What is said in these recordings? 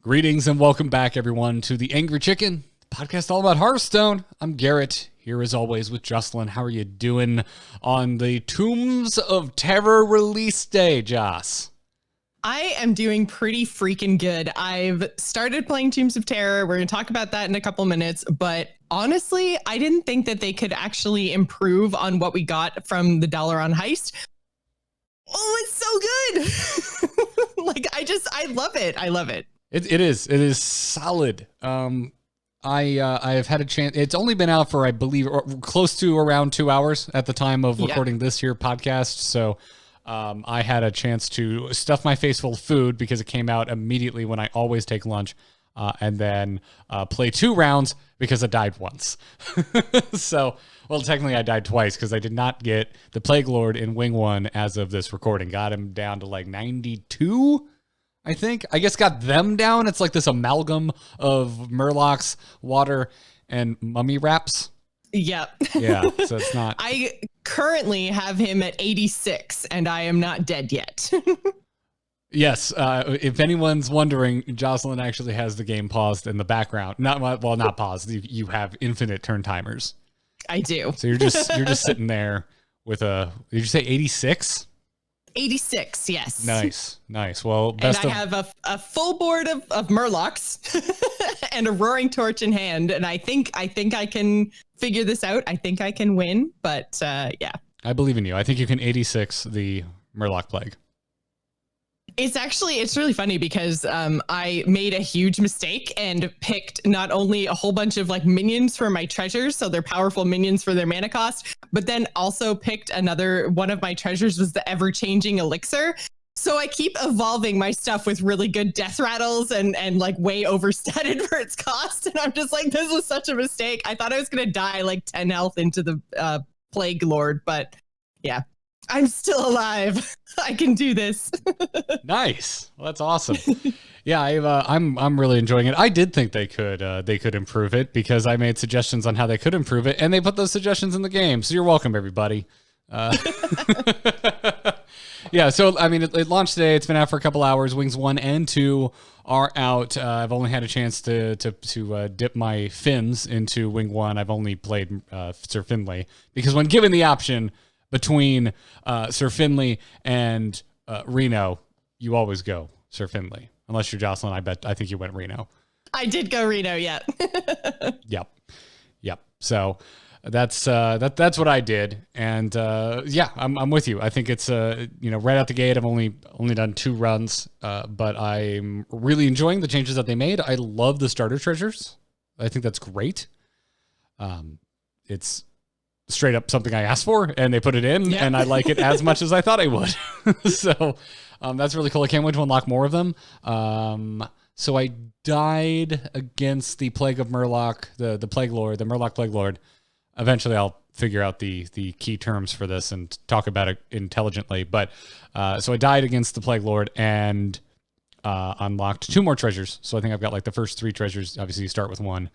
Greetings and welcome back, everyone, to the Angry Chicken podcast all about Hearthstone. I'm Garrett, here as always with Jocelyn. How are you doing on the Tombs of Terror release day, Joss? I am doing pretty freaking good. I've started playing Tombs of Terror. We're going to talk about that in a couple minutes. But honestly, I didn't think that they could actually improve on what we got from the Dalaran heist. Oh, it's so good. I love it. I love it. It is solid. I have had a chance. It's only been out for, I believe, close to around 2 hours at the time of recording this here podcast. So I had a chance to stuff my face full of food because it came out immediately when I always take lunch, and then play 2 rounds because I died once. So, well, technically I died twice because I did not get the Plague Lord in Wing 1 as of this recording. Got him down to like 92, I think. I guess got them down. It's like this amalgam of Murlocs, water, and mummy wraps. Yep. Yeah, so it's not... I currently have him at 86, and I am not dead yet. Yes, if anyone's wondering, Jocelyn actually has the game paused in the background. Not paused. You have infinite turn timers. I do. So you're just sitting there with a... Did you say 86? 86, yes. Nice. Well, I have a full board of Murlocs and a roaring torch in hand, and I think I can figure this out. I think I can win, but yeah. I believe in you. I think you can 86 the Murloc Plague. It's really funny because I made a huge mistake and picked not only a whole bunch of like minions for my treasures, so they're powerful minions for their mana cost, but then also picked another one of my treasures was the ever-changing elixir. So I keep evolving my stuff with really good death rattles and like way overstated for its cost. And I'm just like, this was such a mistake. I thought I was going to die like 10 health into the Plague Lord, but yeah. I'm still alive. I can do this. Nice. Well, that's awesome. Yeah, I'm really enjoying it. I did think they could improve it because I made suggestions on how they could improve it, and they put those suggestions in the game. So you're welcome, everybody. Yeah. So I mean, it launched today. It's been out for a couple hours. Wings 1 and 2 are out. I've only had a chance to dip my fins into Wing 1. I've only played Sir Finley because when given the option between Sir Finley and Reno, you always go Sir Finley. Unless you're Jocelyn, I think you went Reno. I did go Reno, yeah. Yep. So that's what I did, and yeah, I'm with you. I think it's right out the gate. I've only done 2 runs, but I'm really enjoying the changes that they made. I love the starter treasures. I think that's great. It's straight up something I asked for, and they put it in, and I like it as much as I thought I would. So that's really cool. I can't wait to unlock more of them. So I died against the Plague of Murloc, the Plague Lord, the Murloc Plague Lord. Eventually I'll figure out the key terms for this and talk about it intelligently. But so I died against the Plague Lord and unlocked 2 more treasures. So I think I've got like the first 3 treasures. Obviously you start with 1.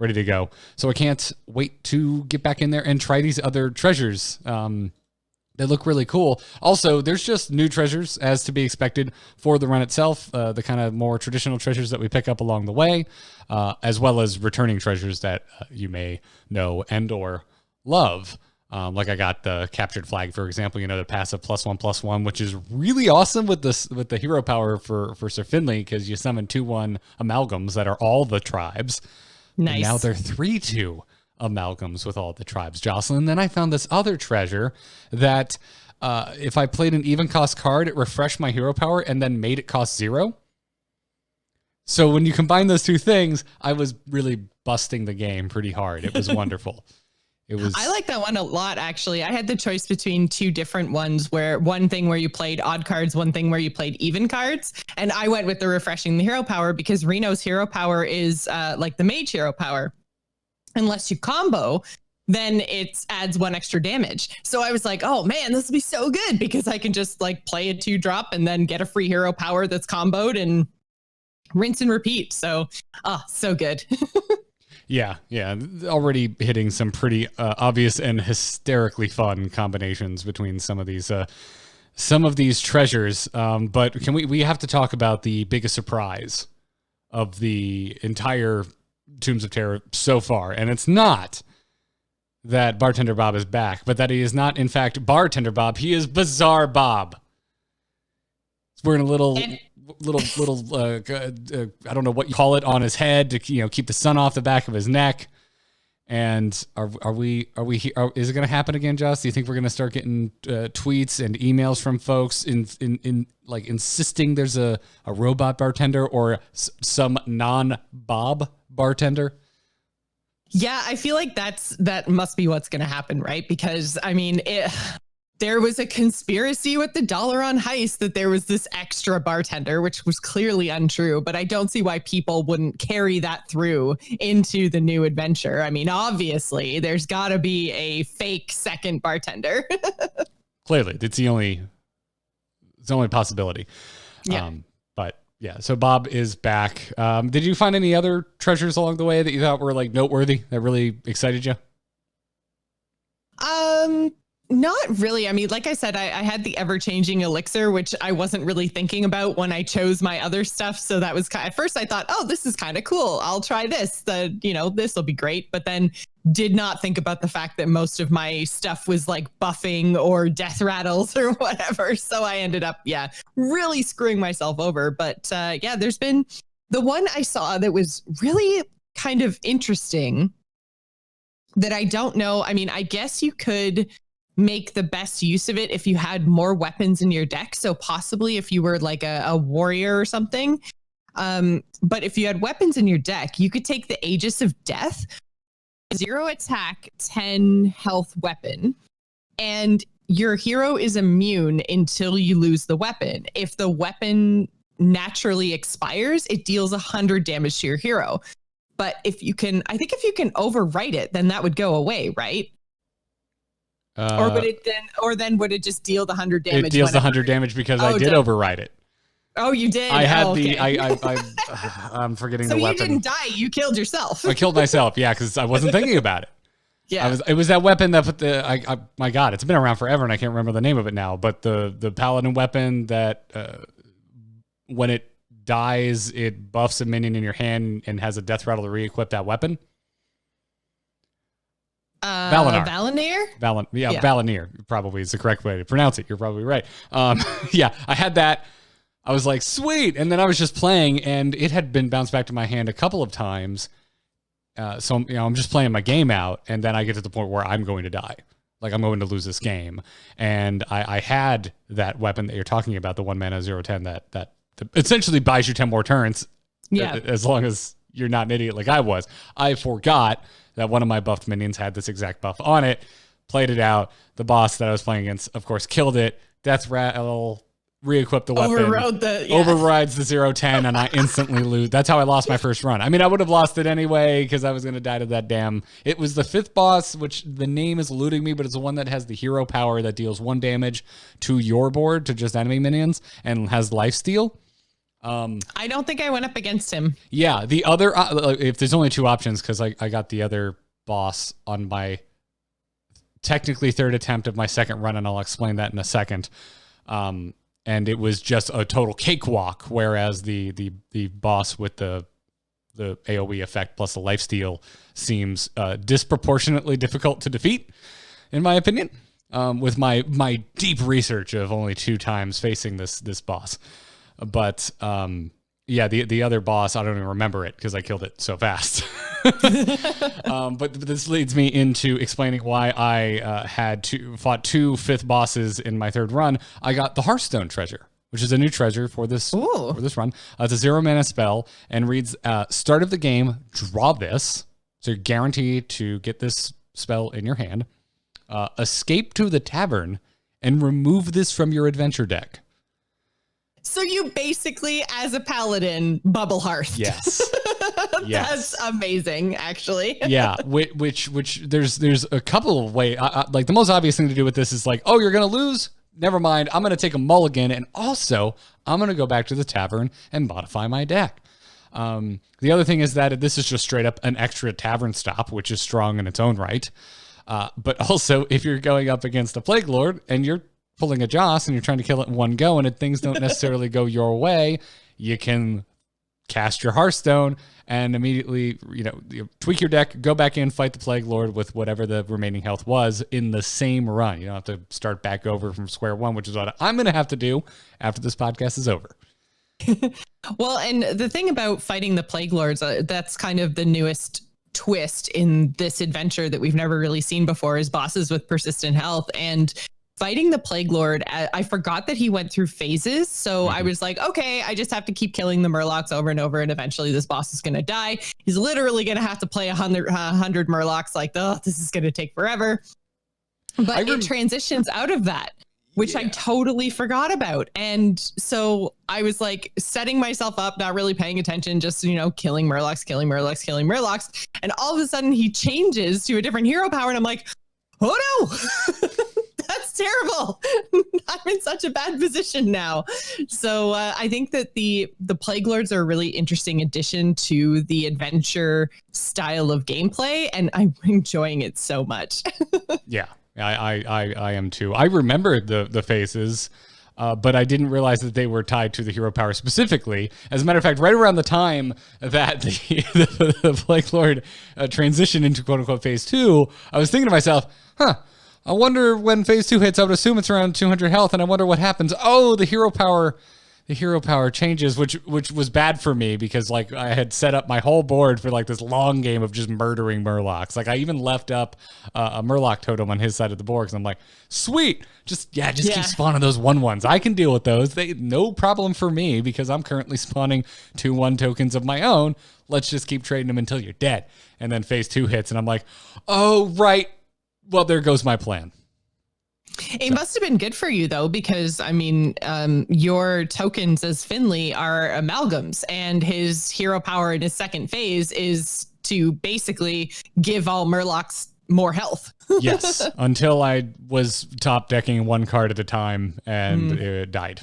Ready to go. So I can't wait to get back in there and try these other treasures. They look really cool. Also, there's just new treasures as to be expected for the run itself, the kind of more traditional treasures that we pick up along the way, as well as returning treasures that you may know and or love. Like I got the Captured Flag, for example, the passive +1/+1, which is really awesome with the hero power for Sir Finley, because you summon 2/1 amalgams that are all the tribes. Nice. And now they're 3/2 amalgams with all the tribes, Jocelyn. Then I found this other treasure that if I played an even cost card, it refreshed my hero power and then made it cost 0. So when you combine those 2 things, I was really busting the game pretty hard. It was wonderful. I like that one a lot, actually. I had the choice between 2 different ones, where one thing where you played odd cards, one thing where you played even cards. And I went with the refreshing the hero power because Reno's hero power is like the mage hero power. Unless you combo, then it adds 1 extra damage. So I was like, oh man, this would be so good because I can just like play a 2-drop and then get a free hero power that's comboed and rinse and repeat. So, so good. Yeah. Already hitting some pretty obvious and hysterically fun combinations between some of these treasures. But we have to talk about the biggest surprise of the entire Tombs of Terror so far. And it's not that Bartender Bob is back, but that he is not, in fact, Bartender Bob. He is Bizarre Bob. He's wearing a little, I don't know what you call it, on his head to, keep the sun off the back of his neck. And is it going to happen again, Joss? Do you think we're going to start getting tweets and emails from folks in like insisting there's a robot bartender or some non-Bob bartender? Yeah, I feel like that must be what's going to happen, right? Because I mean, there was a conspiracy with the Dollar on Heist that there was this extra bartender, which was clearly untrue, but I don't see why people wouldn't carry that through into the new adventure. I mean, obviously, there's got to be a fake second bartender. Clearly, it's the only possibility. Yeah. But yeah, so Bob is back. Did you find any other treasures along the way that you thought were like noteworthy that really excited you? Not really. I mean, like I said, I had the ever-changing elixir, which I wasn't really thinking about when I chose my other stuff. So that was at first I thought, oh, this is kind of cool. I'll try this. This will be great. But then did not think about the fact that most of my stuff was like buffing or death rattles or whatever. So I ended up, really screwing myself over. But there's been the one I saw that was really kind of interesting that I don't know. I mean, I guess you could make the best use of it if you had more weapons in your deck. So possibly if you were like a warrior or something. But if you had weapons in your deck, you could take the Aegis of Death, 0 attack, 10 health weapon, and your hero is immune until you lose the weapon. If the weapon naturally expires, it deals 100 damage to your hero. But if you can overwrite it, then that would go away, right? Or would it just deal the 100 damage? It deals the 100 damage because I did override it. Oh, you did? I had okay. I'm forgetting the weapon. So you didn't die, you killed yourself. I killed myself, yeah, because I wasn't thinking about it. Yeah. It was that weapon that put my God, it's been around forever and I can't remember the name of it now, but the paladin weapon that when it dies, it buffs a minion in your hand and has a death rattle to re-equip that weapon. Valinir? Valinir probably is the correct way to pronounce it. You're probably right. I had that. I was like, sweet. And then I was just playing and it had been bounced back to my hand a couple of times. So I'm just playing my game out and then I get to the point where I'm going to die. Like I'm going to lose this game. And I had that weapon that you're talking about, the 1 mana 0/10 that essentially buys you 10 more turns. Yeah. As long as you're not an idiot like I was. I forgot that one of my buffed minions had this exact buff on it, played it out. The boss that I was playing against, of course, killed it. Death rattle, re-equip the weapon, overrides the 0/10, and I instantly lose. That's how I lost my first run. I mean, I would have lost it anyway because I was going to die to that damn. It was the 5th boss, which the name is eluding me, but it's the one that has the hero power that deals 1 damage to your board, to just enemy minions, and has lifesteal. I don't think I went up against him. Yeah, the other if there's only 2 options because I got the other boss on my technically 3rd attempt of my 2nd run, and I'll explain that in a second. And it was just a total cakewalk, whereas the boss with the AoE effect plus the lifesteal seems disproportionately difficult to defeat, in my opinion. With my deep research of only 2 times facing this boss. But the other boss, I don't even remember it because I killed it so fast. But this leads me into explaining why I fought 2 5th bosses in my 3rd run. I got the Hearthstone treasure, which is a new treasure for this run. It's a 0 mana spell and reads, start of the game, draw this. So you're guaranteed to get this spell in your hand. Escape to the tavern and remove this from your adventure deck. So you basically, as a paladin, bubble hearth. Yes. That's amazing, actually. Yeah, which there's a couple of ways. Like the most obvious thing to do with this is like, oh, you're going to lose? Never mind. I'm going to take a mulligan. And also, I'm going to go back to the tavern and modify my deck. The other thing is that this is just straight up an extra tavern stop, which is strong in its own right. But also, if you're going up against a Plague Lord and you're pulling a Joss and you're trying to kill it in one go and things don't necessarily go your way, you can cast your Hearthstone and immediately, you tweak your deck, go back in, fight the Plague Lord with whatever the remaining health was in the same run. You don't have to start back over from square one, which is what I'm going to have to do after this podcast is over. Well, and the thing about fighting the Plague Lords, that's kind of the newest twist in this adventure that we've never really seen before, is bosses with persistent health. And fighting the Plague Lord, I forgot that he went through phases. So I was like, okay, I just have to keep killing the Murlocs over and over. And eventually this boss is going to die. He's literally going to have to play 100 Murlocs. Like, oh, this is going to take forever. But it transitions out of that, which I totally forgot about. And so I was like setting myself up, not really paying attention, just, killing Murlocs. And all of a sudden he changes to a different hero power. And I'm like, oh no, that's terrible. I'm in such a bad position now. So I think that the Plague Lords are a really interesting addition to the adventure style of gameplay. And I'm enjoying it so much. Yeah. I am too. I remember the phases, but I didn't realize that they were tied to the hero power specifically. As a matter of fact, right around the time that the Plague Lord transitioned into quote unquote phase 2, I was thinking to myself, I wonder when phase 2 hits, I would assume it's around 200 health, and I wonder what happens. Oh, the hero power changes, which was bad for me because like I had set up my whole board for like this long game of just murdering Murlocs. Like I even left up a Murloc totem on his side of the board because I'm like, sweet, just keep spawning those 1/1s. I can deal with those. No problem for me because I'm currently spawning 2/1 tokens of my own. Let's just keep trading them until you're dead. And then phase 2 hits and I'm like, oh, right. Well, there goes my plan. It must have been good for you, though, because, I mean, your tokens as Finley are amalgams, and his hero power in his second phase is to basically give all Murlocs more health. Yes, until I was top decking one card at a time and it died.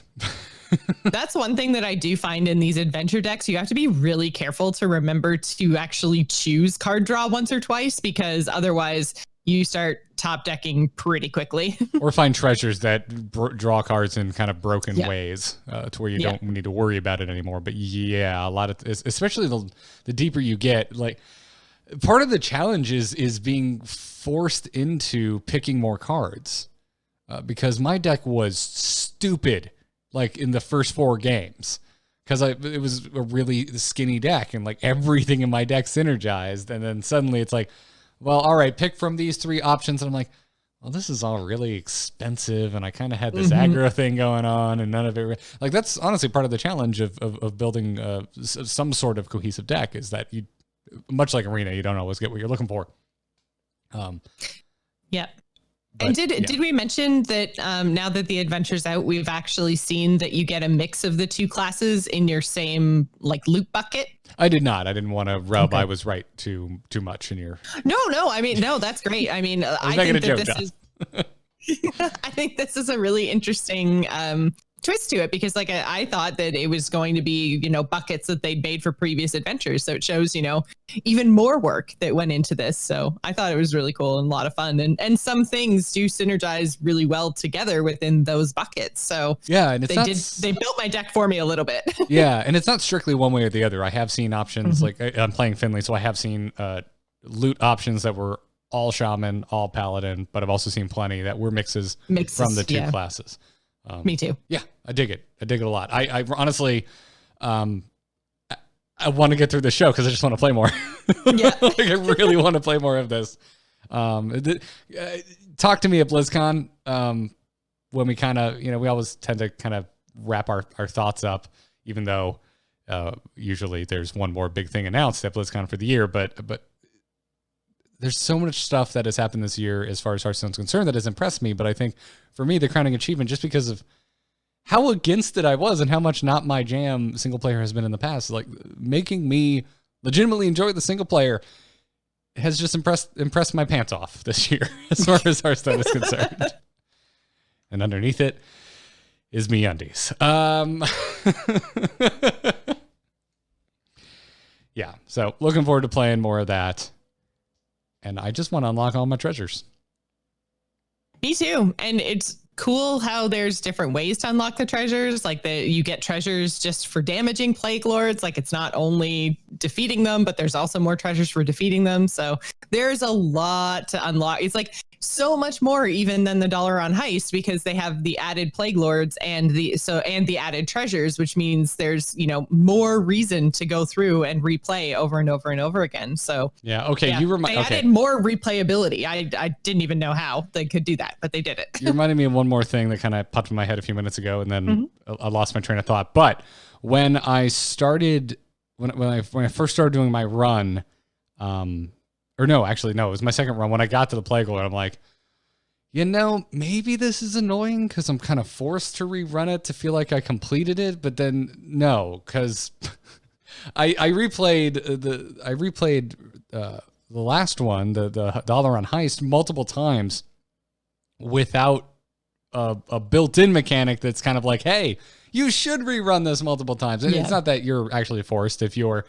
That's one thing that I do find in these adventure decks. You have to be really careful to remember to actually choose card draw once or twice, because otherwise you start top decking pretty quickly. Or find treasures that draw cards in kind of broken ways to where you don't need to worry about it anymore. But a lot of, especially the deeper you get, like part of the challenge is being forced into picking more cards because my deck was stupid like in the first 4 games. Because it was a really skinny deck and like everything in my deck synergized. And then suddenly it's like, well, all right, pick from these 3 options. And I'm like, well, this is all really expensive. And I kind of had this aggro thing going on and none of it. Like, that's honestly part of the challenge of building some sort of cohesive deck is that you, much like Arena, you don't always get what you're looking for. Yeah. And did we mention that now that the adventure's out, we've actually seen that you get a mix of the 2 classes in your same like loot bucket? I did not. I didn't want to rub. Okay. I was right too much in your. No. I mean, no, that's great. I mean, I think that this is. I think this is a really interesting twist to it because like I thought that it was going to be, buckets that they'd made for previous adventures. So it shows, even more work that went into this. So I thought it was really cool and a lot of fun. And some things do synergize really well together within those buckets. So yeah, and they built my deck for me a little bit. Yeah. And it's not strictly one way or the other. I have seen options like I'm playing Finley. So I have seen loot options that were all shaman, all paladin, but I've also seen plenty that were mixes from the 2 classes. Me too. Yeah, I dig it. I dig it a lot. I honestly, I want to get through the show because I just want to play more. Yeah, like I really want to play more of this. Talk to me at BlizzCon when we kind of, we always tend to kind of wrap our thoughts up, even though usually there's one more big thing announced at BlizzCon for the year, but there's so much stuff that has happened this year as far as Hearthstone's concerned that has impressed me. But I think for me, the crowning achievement, just because of how against it I was and how much not my jam single player has been in the past, like making me legitimately enjoy the single player has just impressed my pants off this year as far as Hearthstone is concerned. And underneath it is MeUndies. Yeah. So looking forward to playing more of that. And I just want to unlock all my treasures. Me too. And it's cool how there's different ways to unlock the treasures. Like you get treasures just for damaging plague lords. Like it's not only defeating them, but there's also more treasures for defeating them. So there's a lot to unlock. It's like so much more even than the Dalaran heist, because they have the added plague lords and the added treasures, which means there's, more reason to go through and replay over and over and over again. So yeah. Okay. Yeah, they added more replayability. I didn't even know how they could do that, but they did it. You reminded me of one more thing that kind of popped in my head a few minutes ago, and then I lost my train of thought. But when I started, when I first started doing my run, it was my second run. When I got to the Plague Lord, I'm like, maybe this is annoying because I'm kind of forced to rerun it to feel like I completed it. But then no, because I replayed the last one, the Dalaran heist, multiple times without a built-in mechanic that's kind of like, hey, you should rerun this multiple times. And it's not that you're actually forced. If you're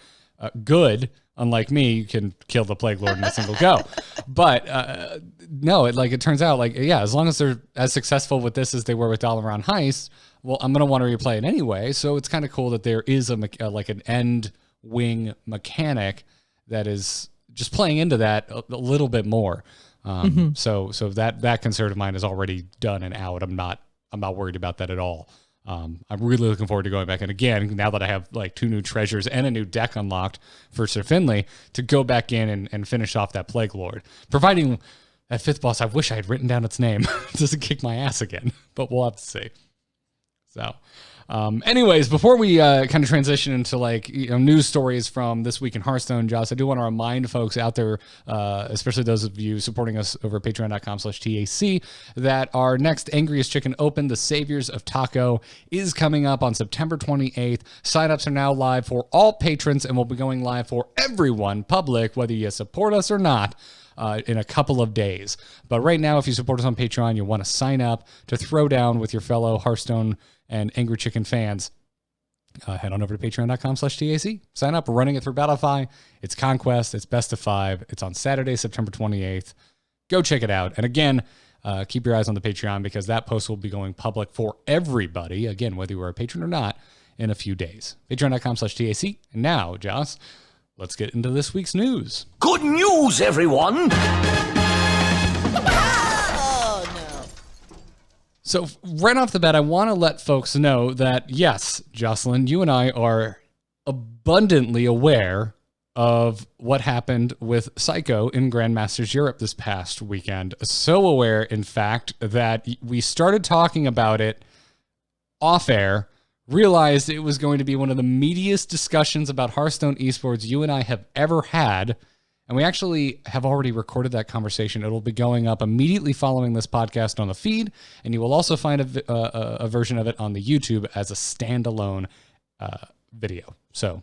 good, unlike me, you can kill the Plague Lord in a single go. But no, it turns out as long as they're as successful with this as they were with Dalaran heist, well, I'm going to want to replay it anyway. So it's kind of cool that there is an end wing mechanic that is just playing into that a little bit more. So that concern of mine is already done and out. I'm not worried about that at all. I'm really looking forward to going back. And again, now that I have 2 new treasures and a new deck unlocked for Sir Finley, to go back in and finish off that Plague Lord. Providing that 5th boss, I wish I had written down its name, doesn't kick my ass again, but we'll have to see. So, anyways, before we kind of transition into news stories from this week in Hearthstone, Joss, I do want to remind folks out there, especially those of you supporting us over at patreon.com/TAC, that our next Angriest Chicken Open, the Saviors of Taco, is coming up on September 28th. Signups are now live for all patrons and will be going live for everyone, public, whether you support us or not, in a couple of days. But right now, if you support us on Patreon, you want to sign up to throw down with your fellow Hearthstone and Angry Chicken fans, head on over to patreon.com/TAC. Sign up. We're running it through Battlefy. It's Conquest. It's Best of 5. It's on Saturday, September 28th. Go check it out. And again, keep your eyes on the Patreon, because that post will be going public for everybody, again, whether you are a patron or not, in a few days. Patreon.com/TAC. And now, Joss, let's get into this week's news. Good news, everyone! So right off the bat, I want to let folks know that, yes, Jocelyn, you and I are abundantly aware of what happened with Psycho in Grandmasters Europe this past weekend. So aware, in fact, that we started talking about it off air, realized it was going to be one of the meatiest discussions about Hearthstone esports you and I have ever had. And we actually have already recorded that conversation. It'll be going up immediately following this podcast on the feed, and you will also find a version of it on the YouTube as a standalone video. So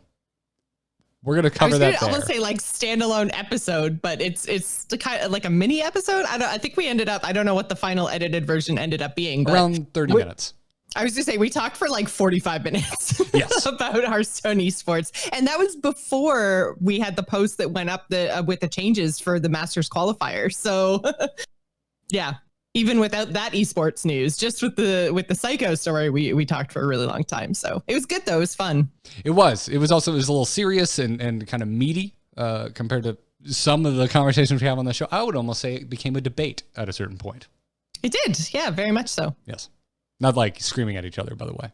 we're going to cover that there. I was going to almost say standalone episode, but it's the kind of like a mini episode. I think we ended up, I don't know what the final edited version ended up being. But around 30 minutes. I was going to say, we talked for 45 minutes yes. about Hearthstone esports. And that was before we had the post that went up with the changes for the Masters qualifier. So yeah, even without that esports news, just with the Psycho story, we talked for a really long time. So it was good though. It was fun. It was a little serious and kind of meaty compared to some of the conversations we have on the show. I would almost say it became a debate at a certain point. It did. Yeah, very much so. Yes. Not like screaming at each other, by the way.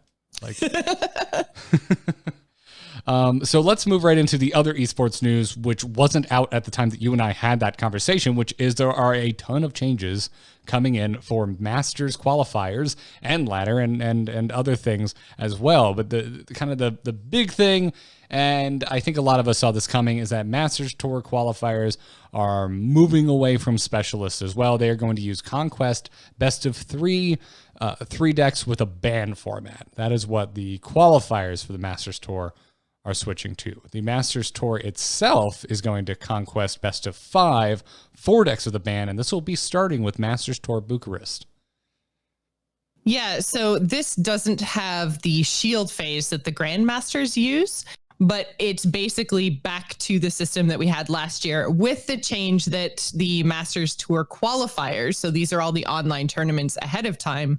So let's move right into the other esports news, which wasn't out at the time that you and I had that conversation, which is there are a ton of changes coming in for Masters qualifiers and ladder and other things as well. But the big thing, and I think a lot of us saw this coming, is that Masters Tour qualifiers are moving away from specialists as well. They are going to use Conquest best of 3 decks with a ban format. That is what the qualifiers for the Masters Tour are switching to. The Masters Tour itself is going to Conquest best of 5, 4 decks with a ban, and this will be starting with Masters Tour Bucharest. Yeah, so this doesn't have the shield phase that the Grandmasters use, but it's basically back to the system that we had last year with the change that the Masters Tour qualifiers, so these are all the online tournaments ahead of time,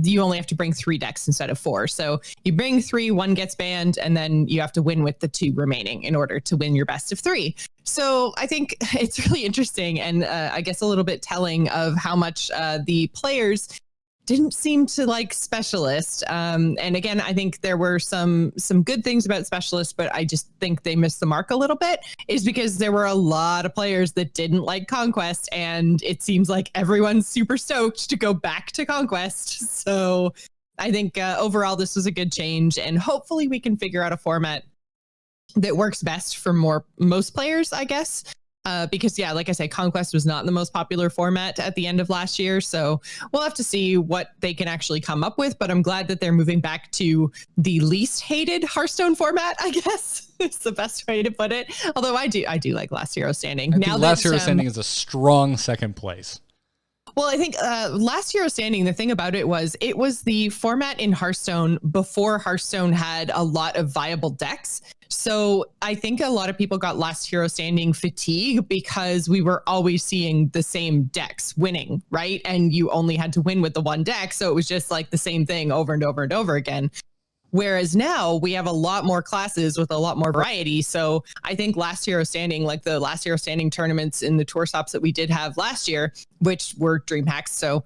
you only have to bring 3 decks instead of 4. So you bring 3, 1 gets banned, and then you have to win with the 2 remaining in order to win your best of 3. So I think it's really interesting and I guess a little bit telling of how much the players didn't seem to like Specialist. And again, I think there were some good things about Specialist, but I just think they missed the mark a little bit, is because there were a lot of players that didn't like Conquest, and it seems like everyone's super stoked to go back to Conquest. So I think overall this was a good change, and hopefully we can figure out a format that works best for most players, I guess. Because yeah, like I said, Conquest was not the most popular format at the end of last year. So we'll have to see what they can actually come up with. But I'm glad that they're moving back to the least hated Hearthstone format, I guess. It's the best way to put it. Although I do like Last Hero Standing. Now Last Hero Standing is a strong second place. Well, I think Last Hero Standing, the thing about it was the format in Hearthstone before Hearthstone had a lot of viable decks. So I think a lot of people got Last Hero Standing fatigue because we were always seeing the same decks winning, right? And you only had to win with the one deck. So it was just like the same thing over and over and over again. Whereas now we have a lot more classes with a lot more variety. So I think Last Hero Standing, like the Last Hero Standing tournaments in the tour stops that we did have last year, which were dream hacks. So,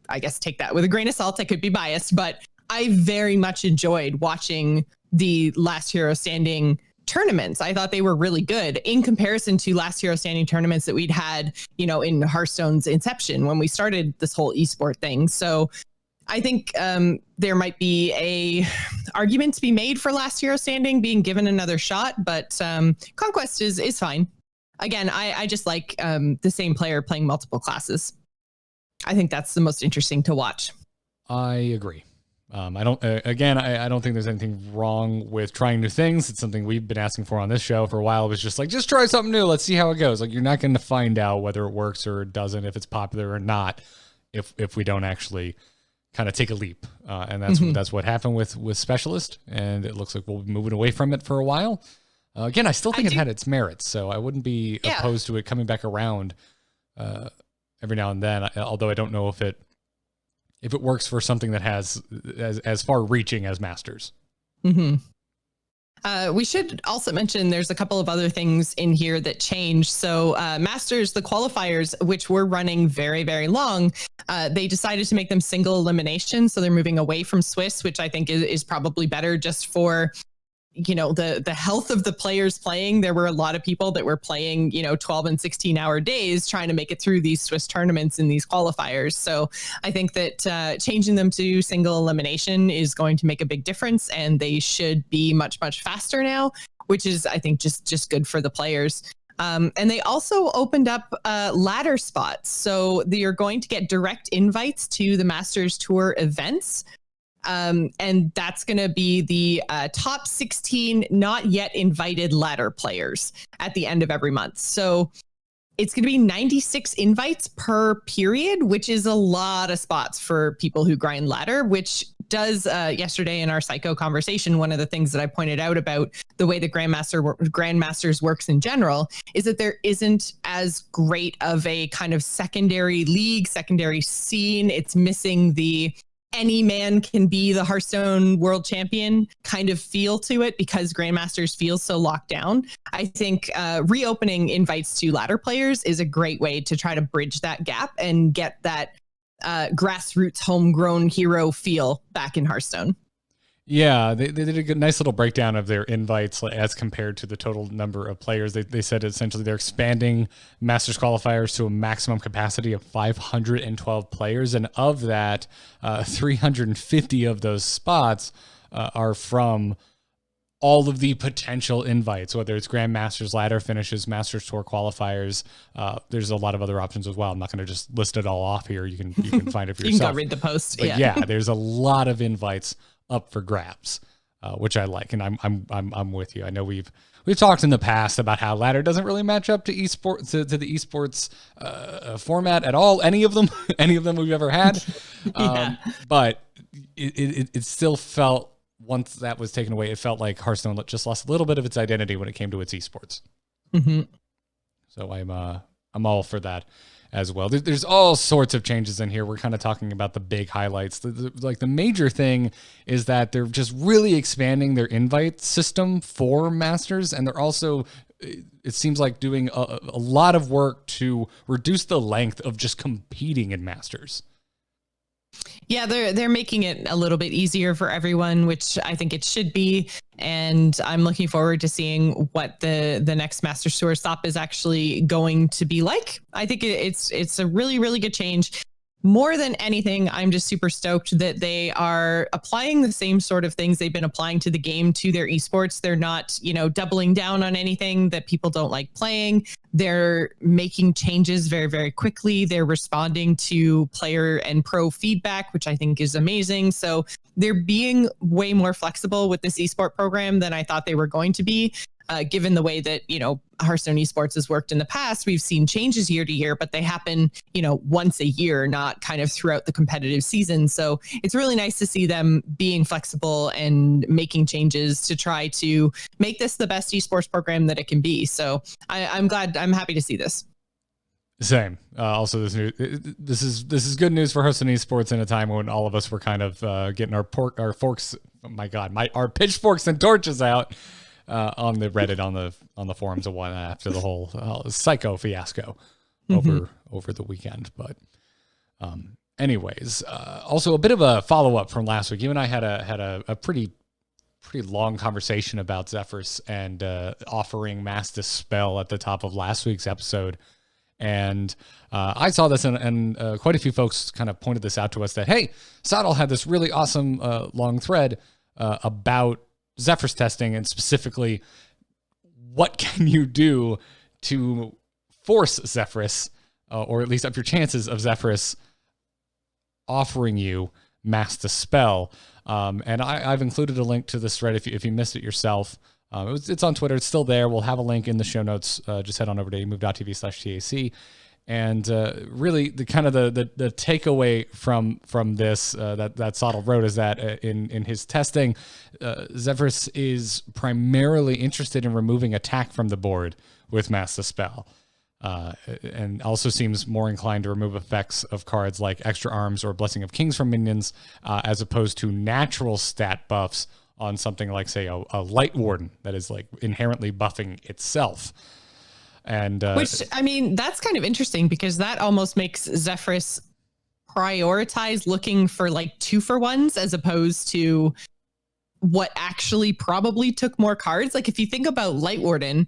I guess take that with a grain of salt. I could be biased, but I very much enjoyed watching the Last Hero Standing tournaments. I thought they were really good in comparison to Last Hero Standing tournaments that we'd had, in Hearthstone's inception when we started this whole esport thing. So I think there might be a argument to be made for Last Hero Standing being given another shot, but Conquest is fine. Again, I just like the same player playing multiple classes. I think that's the most interesting to watch. I agree. I don't think there's anything wrong with trying new things. It's something we've been asking for on this show for a while. It was just like, just try something new. Let's see how it goes. Like, you're not going to find out whether it works or it doesn't, if it's popular or not, if we don't actually kind of take a leap. And that's what happened with Specialist. And it looks like we'll be moving away from it for a while. Again, I still think it had its merits, so I wouldn't be opposed to it coming back around every now and then. Although I don't know if it works for something that has as far reaching as Masters. We should also mention there's a couple of other things in here that changed. So Masters, the qualifiers, which were running very, very long, they decided to make them single elimination. So they're moving away from Swiss, which I think is probably better just for the health of the players playing. There were a lot of people that were playing 12 and 16 hour days trying to make it through these Swiss tournaments and these qualifiers. So I think that changing them to single elimination is going to make a big difference, and they should be much faster now, which is, I think, just good for the players. And they also opened up ladder spots, so you're going to get direct invites to the Masters Tour events. And that's going to be the top 16 not yet invited ladder players at the end of every month. So it's going to be 96 invites per period, which is a lot of spots for people who grind ladder, which does yesterday in our Psycho conversation, one of the things that I pointed out about the way the Grandmasters works in general is that there isn't as great of a kind of secondary league, secondary scene. It's missing the any man can be the Hearthstone world champion kind of feel to it because Grandmasters feels so locked down. I think reopening invites to ladder players is a great way to try to bridge that gap and get that grassroots homegrown hero feel back in Hearthstone. Yeah, they did a good, nice little breakdown of their invites as compared to the total number of players. They said essentially they're expanding Masters qualifiers to a maximum capacity of 512 players. And of that, 350 of those spots are from all of the potential invites, whether it's Grandmasters, ladder finishes, Masters Tour qualifiers. There's a lot of other options as well. I'm not going to just list it all off here. You can find it for yourself. You can go read the post. But yeah, there's a lot of invites up for grabs, which I like, and I'm with you. I know we've talked in the past about how ladder doesn't really match up to esports to the esports format at all. Any of them we've ever had, but it still felt once that was taken away, it felt like Hearthstone just lost a little bit of its identity when it came to its esports. Mm-hmm. So I'm all for that as well. There's all sorts of changes in here. We're kind of talking about the big highlights. The major thing is that they're just really expanding their invite system for Masters, and they're also, it seems like, doing a lot of work to reduce the length of just competing in Masters. Yeah, they're making it a little bit easier for everyone, which I think it should be. And I'm looking forward to seeing what the next Masters Tour stop is actually going to be like. I think it's a really, really good change. More than anything, I'm just super stoked that they are applying the same sort of things they've been applying to the game to their esports. They're not, doubling down on anything that people don't like playing. They're making changes very, very quickly. They're responding to player and pro feedback, which I think is amazing. So they're being way more flexible with this esport program than I thought they were going to be. Given the way that, Hearthstone esports has worked in the past, we've seen changes year to year, but they happen, once a year, not kind of throughout the competitive season. So it's really nice to see them being flexible and making changes to try to make this the best esports program that it can be. So I'm happy to see this. Same. Also, this is good news for Hearthstone esports in a time when all of us were kind of getting our forks. Oh my God, our pitchforks and torches out. On the Reddit, on the forums and whatnot after the whole Psycho fiasco over the weekend. But anyways, also a bit of a follow-up from last week. You and I had a pretty long conversation about Zephyrus and offering Mass Dispel at the top of last week's episode. And I saw this and quite a few folks kind of pointed this out to us that, hey, Saddle had this really awesome long thread about Zephyrus testing, and specifically what can you do to force Zephyrus, or at least up your chances of Zephyrus offering you Mass Dispel. And I've included a link to this thread if you missed it yourself. It's on Twitter. It's still there. We'll have a link in the show notes. Just head on over to move.tv/TAC. And really, the kind of the takeaway from this that Sottle wrote is that in his testing, Zephyrus is primarily interested in removing attack from the board with Mass Dispel, and also seems more inclined to remove effects of cards like Extra Arms or Blessing of Kings from minions, as opposed to natural stat buffs on something like, say, a Light Warden that is like inherently buffing itself. And which, I mean, that's kind of interesting because that almost makes Zephyrus prioritize looking for like 2-for-1s as opposed to what actually probably took more cards. Like if you think about Light Warden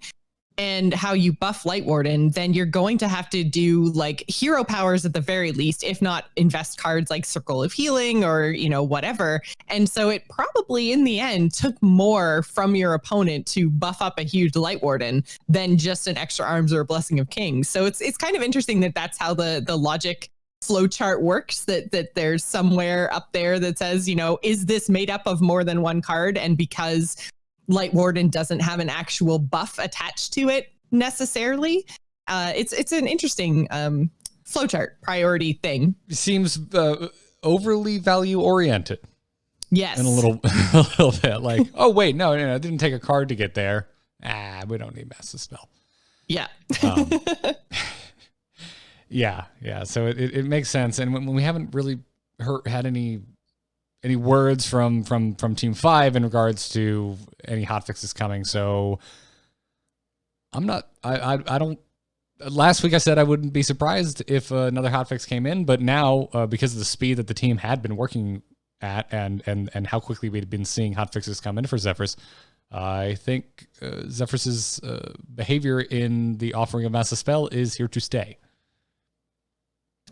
and how you buff Light Warden, then you're going to have to do like hero powers at the very least, if not invest cards like Circle of Healing or, whatever. And so it probably in the end took more from your opponent to buff up a huge Light Warden than just an Extra Arms or a Blessing of Kings. So it's kind of interesting that that's how the logic flowchart works, that there's somewhere up there that says, is this made up of more than one card? And because Light Warden doesn't have an actual buff attached to it necessarily, it's an interesting flowchart priority thing. Seems overly value oriented. Yes, and a little bit like, oh wait, no, I didn't take a card to get there. We don't need Mass Dispel. Yeah. Yeah. So it makes sense, and when we haven't really had any words from Team 5 in regards to any hotfixes coming. So I don't, last week I said I wouldn't be surprised if another hotfix came in, but now because of the speed that the team had been working at and how quickly we'd been seeing hotfixes come in for Zephyrus, I think Zephyrus's behavior in the offering of Mass Dispel is here to stay.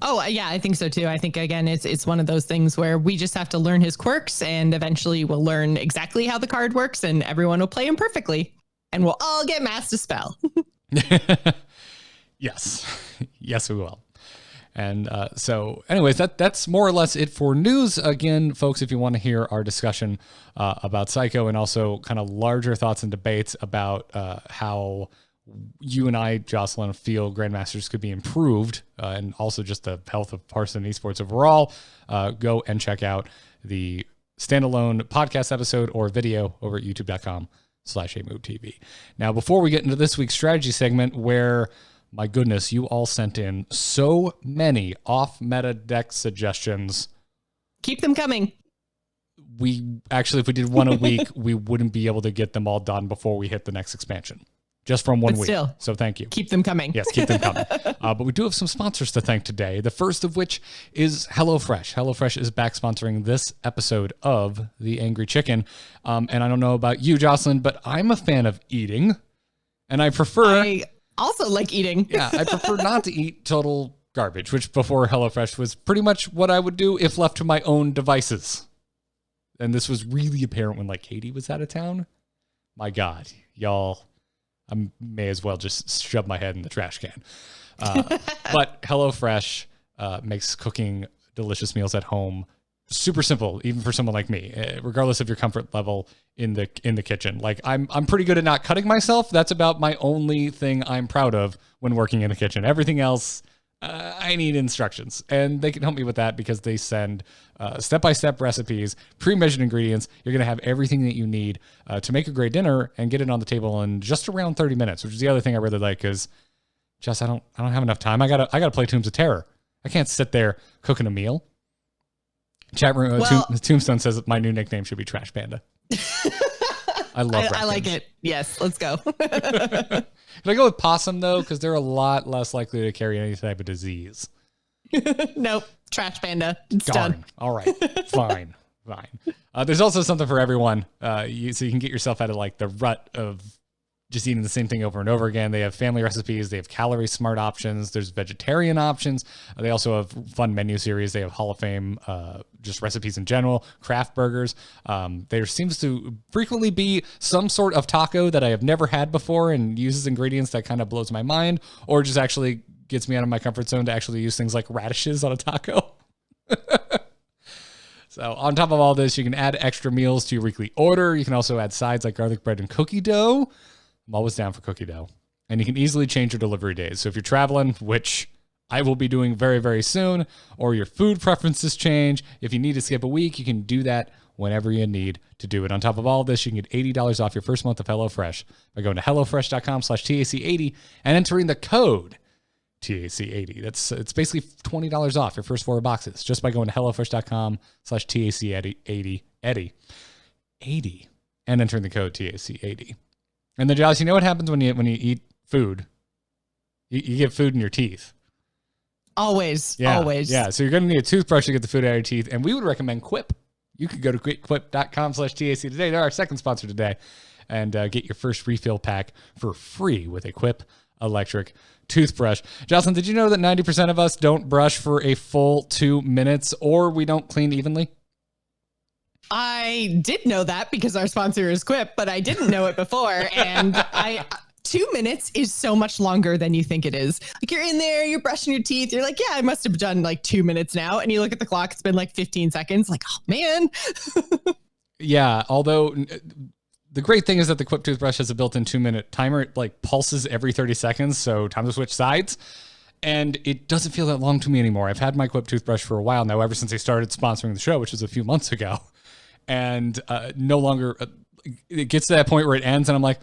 Oh, yeah, I think so, too. I think, again, it's one of those things where we just have to learn his quirks and eventually we'll learn exactly how the card works and everyone will play him perfectly and we'll all get Mass Dispel. Yes, we will. And so anyways, that's more or less it for news. Again, folks, if you want to hear our discussion about Psycho and also kind of larger thoughts and debates about how you and I, Jocelyn, feel Grandmasters could be improved, and also just the health of Hearthstone esports overall, go and check out the standalone podcast episode or video over at youtube.com/AMoveTV. Now, before we get into this week's strategy segment, where, my goodness, you all sent in so many off-meta deck suggestions. Keep them coming. We actually, if we did one a week, we wouldn't be able to get them all done before we hit the next expansion. Just from one week. Still, so thank you. Keep them coming. Yes, keep them coming. But we do have some sponsors to thank today. The first of which is HelloFresh. HelloFresh is back sponsoring this episode of The Angry Chicken. And I don't know about you, Jocelyn, but I'm a fan of eating. And I also like eating. Yeah, I prefer not to eat total garbage, which before HelloFresh was pretty much what I would do if left to my own devices. And this was really apparent when like Katie was out of town. My God, y'all. I may as well just shove my head in the trash can. But HelloFresh makes cooking delicious meals at home super simple, even for someone like me, regardless of your comfort level in the kitchen. Like I'm pretty good at not cutting myself. That's about my only thing I'm proud of when working in the kitchen. Everything else, I need instructions, and they can help me with that because they send step-by-step recipes, pre-measured ingredients. You're going to have everything that you need to make a great dinner and get it on the table in just around 30 minutes, which is the other thing I really like because just I don't have enough time. I gotta play Tombs of Terror. I can't sit there cooking a meal. Chat room Tombstone says that my new nickname should be Trash Panda. I love I like it. Yes, let's go. Can I go with possum, though? Because they're a lot less likely to carry any type of disease. Nope. Trash Panda. It's Darn. done. All right. Fine. There's also something for everyone. So you can get yourself out of like the rut of just eating the same thing over and over again. They have family recipes. They have calorie smart options. There's vegetarian options. They also have fun menu series. They have Hall of Fame, just recipes in general, craft burgers. There seems to frequently be some sort of taco that I have never had before and uses ingredients that kind of blows my mind, or just actually gets me out of my comfort zone to actually use things like radishes on a taco. So on top of all this, you can add extra meals to your weekly order. You can also add sides like garlic bread and cookie dough. I'm always down for cookie dough. And you can easily change your delivery days. So if you're traveling, which I will be doing very, very soon, or your food preferences change, if you need to skip a week, you can do that whenever you need to do it. On top of all of this, you can get $80 off your first month of HelloFresh by going to HelloFresh.com/TAC80 and entering the code TAC80. It's basically $20 off your first 4 boxes just by going to HelloFresh.com/TAC80 and entering the code TAC80. And then, Josh, you know what happens when you eat food? You get food in your teeth. Always. Yeah. So you're going to need a toothbrush to get the food out of your teeth. And we would recommend Quip. You could go to quip.com/TAC today. They're our second sponsor today. And get your first refill pack for free with a Quip electric toothbrush. Jocelyn, did you know that 90% of us don't brush for a full 2 minutes, or we don't clean evenly? I did know that because our sponsor is Quip, but I didn't know it before. And 2 minutes is so much longer than you think it is. Like you're in there, you're brushing your teeth. You're like, yeah, I must have done like 2 minutes now. And you look at the clock, it's been like 15 seconds. Like, oh man. Yeah. Although the great thing is that the Quip toothbrush has a built-in 2-minute timer. It like pulses every 30 seconds. So time to switch sides. And it doesn't feel that long to me anymore. I've had my Quip toothbrush for a while now, ever since they started sponsoring the show, which was a few months ago. And no longer, it gets to that point where it ends, and I'm like,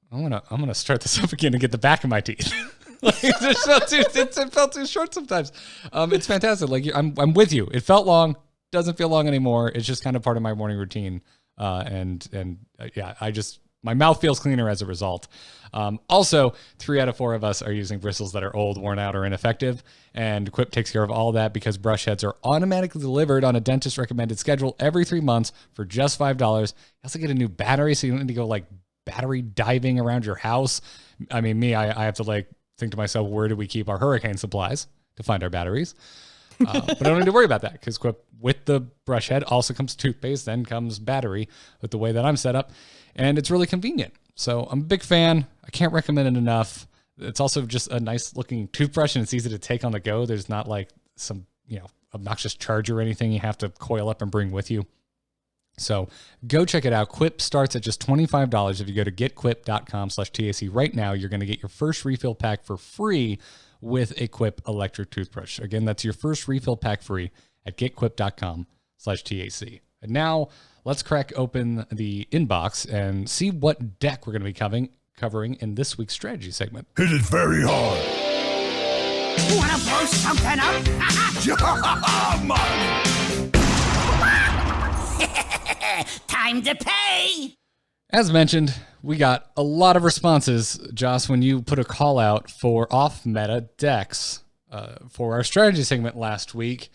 I'm gonna start this up again and get the back of my teeth. Like, it felt too short sometimes. It's fantastic. Like I'm with you. It felt long, doesn't feel long anymore. It's just kind of part of my morning routine. My mouth feels cleaner as a result. Also, 3 out of 4 of us are using bristles that are old, worn out, or ineffective. And Quip takes care of all that because brush heads are automatically delivered on a dentist recommended schedule every 3 months for just $5. You also get a new battery, so you don't need to go like battery diving around your house. I mean, I have to like think to myself, where do we keep our hurricane supplies to find our batteries? But I don't need to worry about that because Quip with the brush head also comes toothpaste, then comes battery with the way that I'm set up. And it's really convenient. So I'm a big fan. I can't recommend it enough. It's also just a nice looking toothbrush and it's easy to take on the go. There's not like some, obnoxious charger or anything you have to coil up and bring with you. So go check it out. Quip starts at just $25. If you go to getquip.com/TAC right now, you're going to get your first refill pack for free with a Quip electric toothbrush. Again, that's your first refill pack free at getquip.com/TAC. And now let's crack open the inbox and see what deck we're going to be covering in this week's strategy segment. Hit it very hard. Wanna blow something up? Time to pay! As mentioned, we got a lot of responses, Joss, when you put a call out for off-meta decks for our strategy segment last week.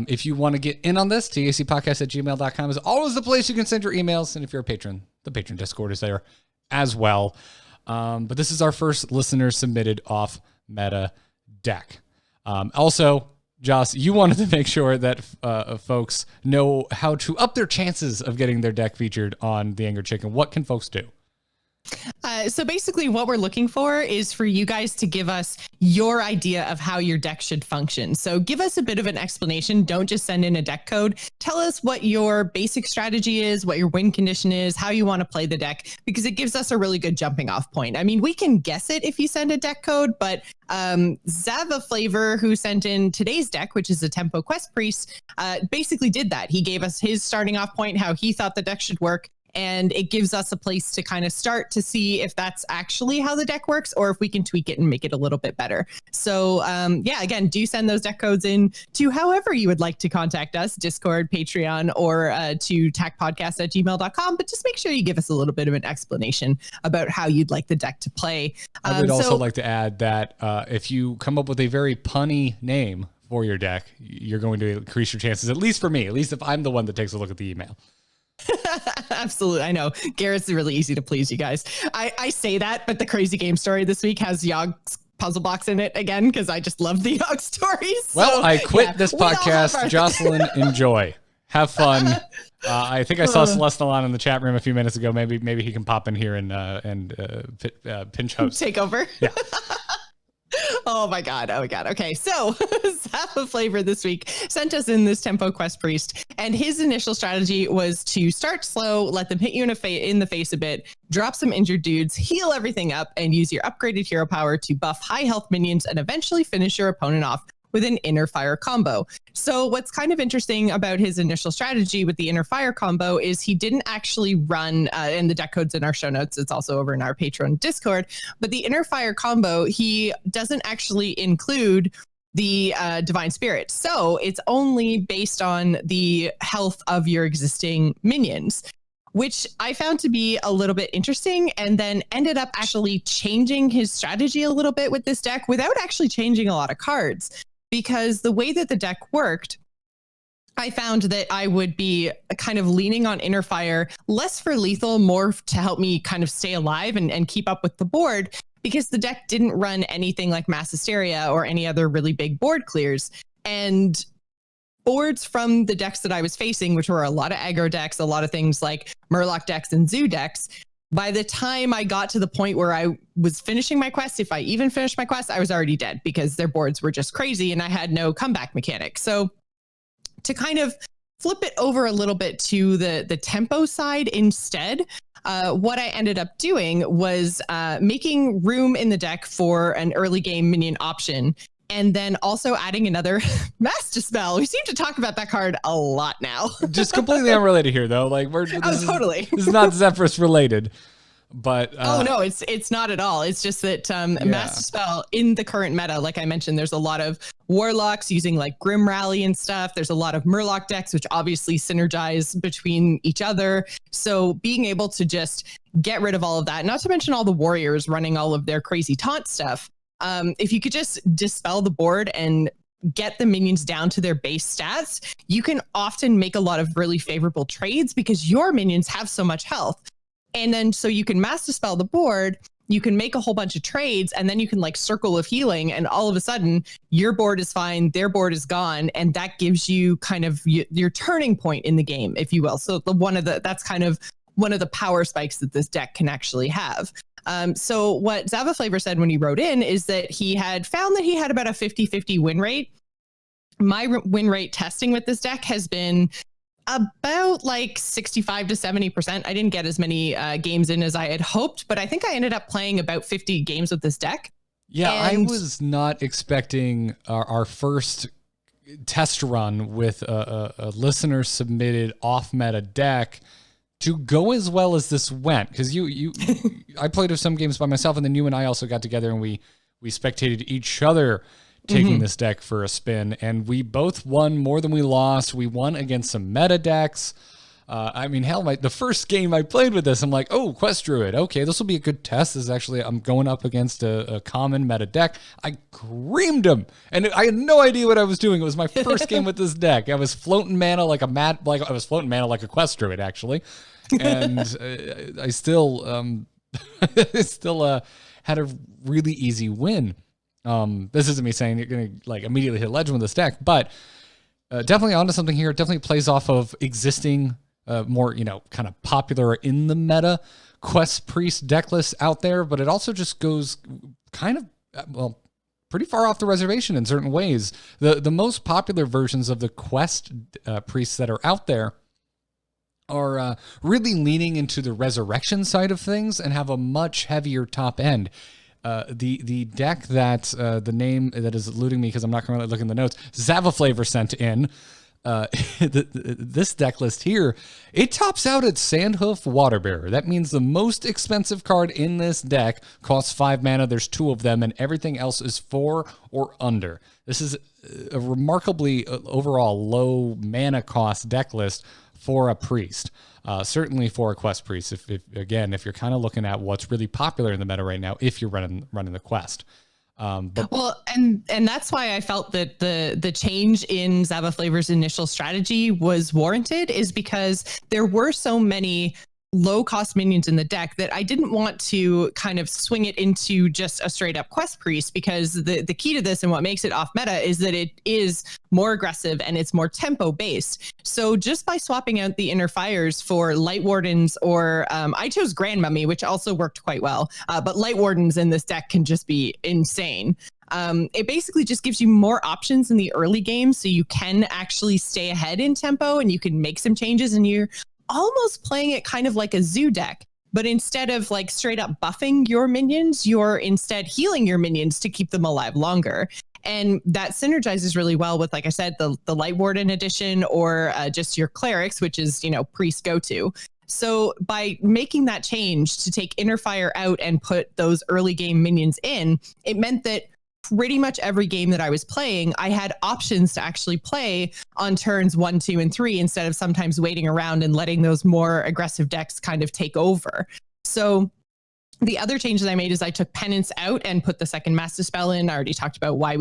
If you want to get in on this, tacpodcast@gmail.com is always the place you can send your emails. And if you're a patron, the patron Discord is there as well. But this is our first listener-submitted off-meta deck. Also, Joss, you wanted to make sure that folks know how to up their chances of getting their deck featured on The Angry Chicken. What can folks do? So basically what we're looking for is for you guys to give us your idea of how your deck should function. So give us a bit of an explanation. Don't just send in a deck code. Tell us what your basic strategy is, what your win condition is, how you want to play the deck, because it gives us a really good jumping off point. I mean, we can guess it if you send a deck code, but Xavaflavor, who sent in today's deck, which is a Tempo Quest Priest, basically did that. He gave us his starting off point, how he thought the deck should work. And it gives us a place to kind of start to see if that's actually how the deck works or if we can tweak it and make it a little bit better. So yeah, again, do send those deck codes in to however you would like to contact us, Discord, Patreon, or to tacpodcast@gmail.com. But just make sure you give us a little bit of an explanation about how you'd like the deck to play. I would also like to add that if you come up with a very punny name for your deck, you're going to increase your chances, at least for me, at least if I'm the one that takes a look at the email. Absolutely. I know Garrett's really easy to please, you guys. I say that, but the crazy game story this week has Yogg's puzzle box in it again because I just love the Yogg stories. Well, I quit this podcast. Jocelyn, enjoy. Have fun. I think I saw Celeste Alon in the chat room a few minutes ago. Maybe he can pop in here and pinch host. Take over. Yeah. Oh my God. Okay. So Xavaflavor this week sent us in this Tempo Quest Priest, and his initial strategy was to start slow, let them hit you in the face a bit, drop some injured dudes, heal everything up, and use your upgraded hero power to buff high health minions and eventually finish your opponent off with an inner fire combo. So what's kind of interesting about his initial strategy with the inner fire combo is he didn't actually run, and the deck code's in our show notes, it's also over in our Patreon Discord, but the inner fire combo, he doesn't actually include the divine spirit. So it's only based on the health of your existing minions, which I found to be a little bit interesting, and then ended up actually changing his strategy a little bit with this deck without actually changing a lot of cards. Because the way that the deck worked, I found that I would be kind of leaning on Inner Fire, less for lethal, more to help me kind of stay alive and keep up with the board, because the deck didn't run anything like Mass Hysteria or any other really big board clears. And boards from the decks that I was facing, which were a lot of aggro decks, a lot of things like Murloc decks and Zoo decks, by the time I got to the point where I was finishing my quest, if I even finished my quest, I was already dead because their boards were just crazy and I had no comeback mechanic. So to kind of flip it over a little bit to the tempo side instead, what I ended up doing was making room in the deck for an early game minion option. And then also adding another Master Spell. We seem to talk about that card a lot now. Just completely unrelated here, though. Like totally. This is not Zephyrus related, but oh no, it's not at all. It's just that Master Spell in the current meta, like I mentioned, there's a lot of Warlocks using like Grim Rally and stuff. There's a lot of Murloc decks, which obviously synergize between each other. So being able to just get rid of all of that, not to mention all the warriors running all of their crazy taunt stuff. If you could just dispel the board and get the minions down to their base stats, you can often make a lot of really favorable trades because your minions have so much health. And then so you can mass dispel the board, you can make a whole bunch of trades, and then you can like circle of healing, and all of a sudden your board is fine, their board is gone, and that gives you kind of your turning point in the game, if you will. So that's kind of one of the power spikes that this deck can actually have. So what Xavaflavor said when he wrote in is that he had found that he had about a 50-50 win rate. My win rate testing with this deck has been about like 65 to 70%. I didn't get as many games in as I had hoped, but I think I ended up playing about 50 games with this deck. Yeah, I was not expecting our first test run with a listener submitted off meta deck to go as well as this went. Because I played with some games by myself, and then you and I also got together and we spectated each other taking this deck for a spin, and we both won more than we lost. We won against some meta decks. I mean, hell, the first game I played with this, I'm like, oh, Quest Druid. Okay, this will be a good test. This is actually, I'm going up against a common meta deck. I creamed him, and I had no idea what I was doing. It was my first game with this deck. I was floating mana like a Quest Druid, actually, and I still had a really easy win. This isn't me saying you're going to like immediately hit legend with this deck, but definitely onto something here. It definitely plays off of existing, more, kind of popular in the meta Quest Priest deck lists out there, but it also just goes kind of, pretty far off the reservation in certain ways. The most popular versions of the Quest Priests that are out there are really leaning into the resurrection side of things and have a much heavier top end. The deck that the name that is eluding me because I'm not currently looking at the notes, Xavaflavor sent in, this deck list here, it tops out at Sandhoof Waterbearer. That means the most expensive card in this deck costs 5 mana. There's 2 of them, and everything else is 4 or under. This is a remarkably overall low mana cost deck list for a priest. Certainly for a Quest Priest, if you're kind of looking at what's really popular in the meta right now, if you're running the Quest. And that's why I felt that the change in Xavaflavor's initial strategy was warranted, is because there were so many low cost minions in the deck that I didn't want to kind of swing it into just a straight up Quest Priest, because the key to this and what makes it off meta is that it is more aggressive and it's more tempo based. So just by swapping out the Inner Fires for Light Wardens, or I chose Grand Mummy, which also worked quite well, but Light Wardens in this deck can just be insane. It basically just gives you more options in the early game, so you can actually stay ahead in tempo and you can make some changes, and you're almost playing it kind of like a zoo deck, but instead of like straight up buffing your minions, you're instead healing your minions to keep them alive longer. And that synergizes really well with, like I said, the Light Warden edition, or just your clerics, which is, priest go-to. So by making that change to take Inner Fire out and put those early game minions in, it meant that pretty much every game that I was playing, I had options to actually play on turns 1, 2, and 3, instead of sometimes waiting around and letting those more aggressive decks kind of take over. So the other change that I made is I took Penance out and put the second Master Spell in. I already talked about why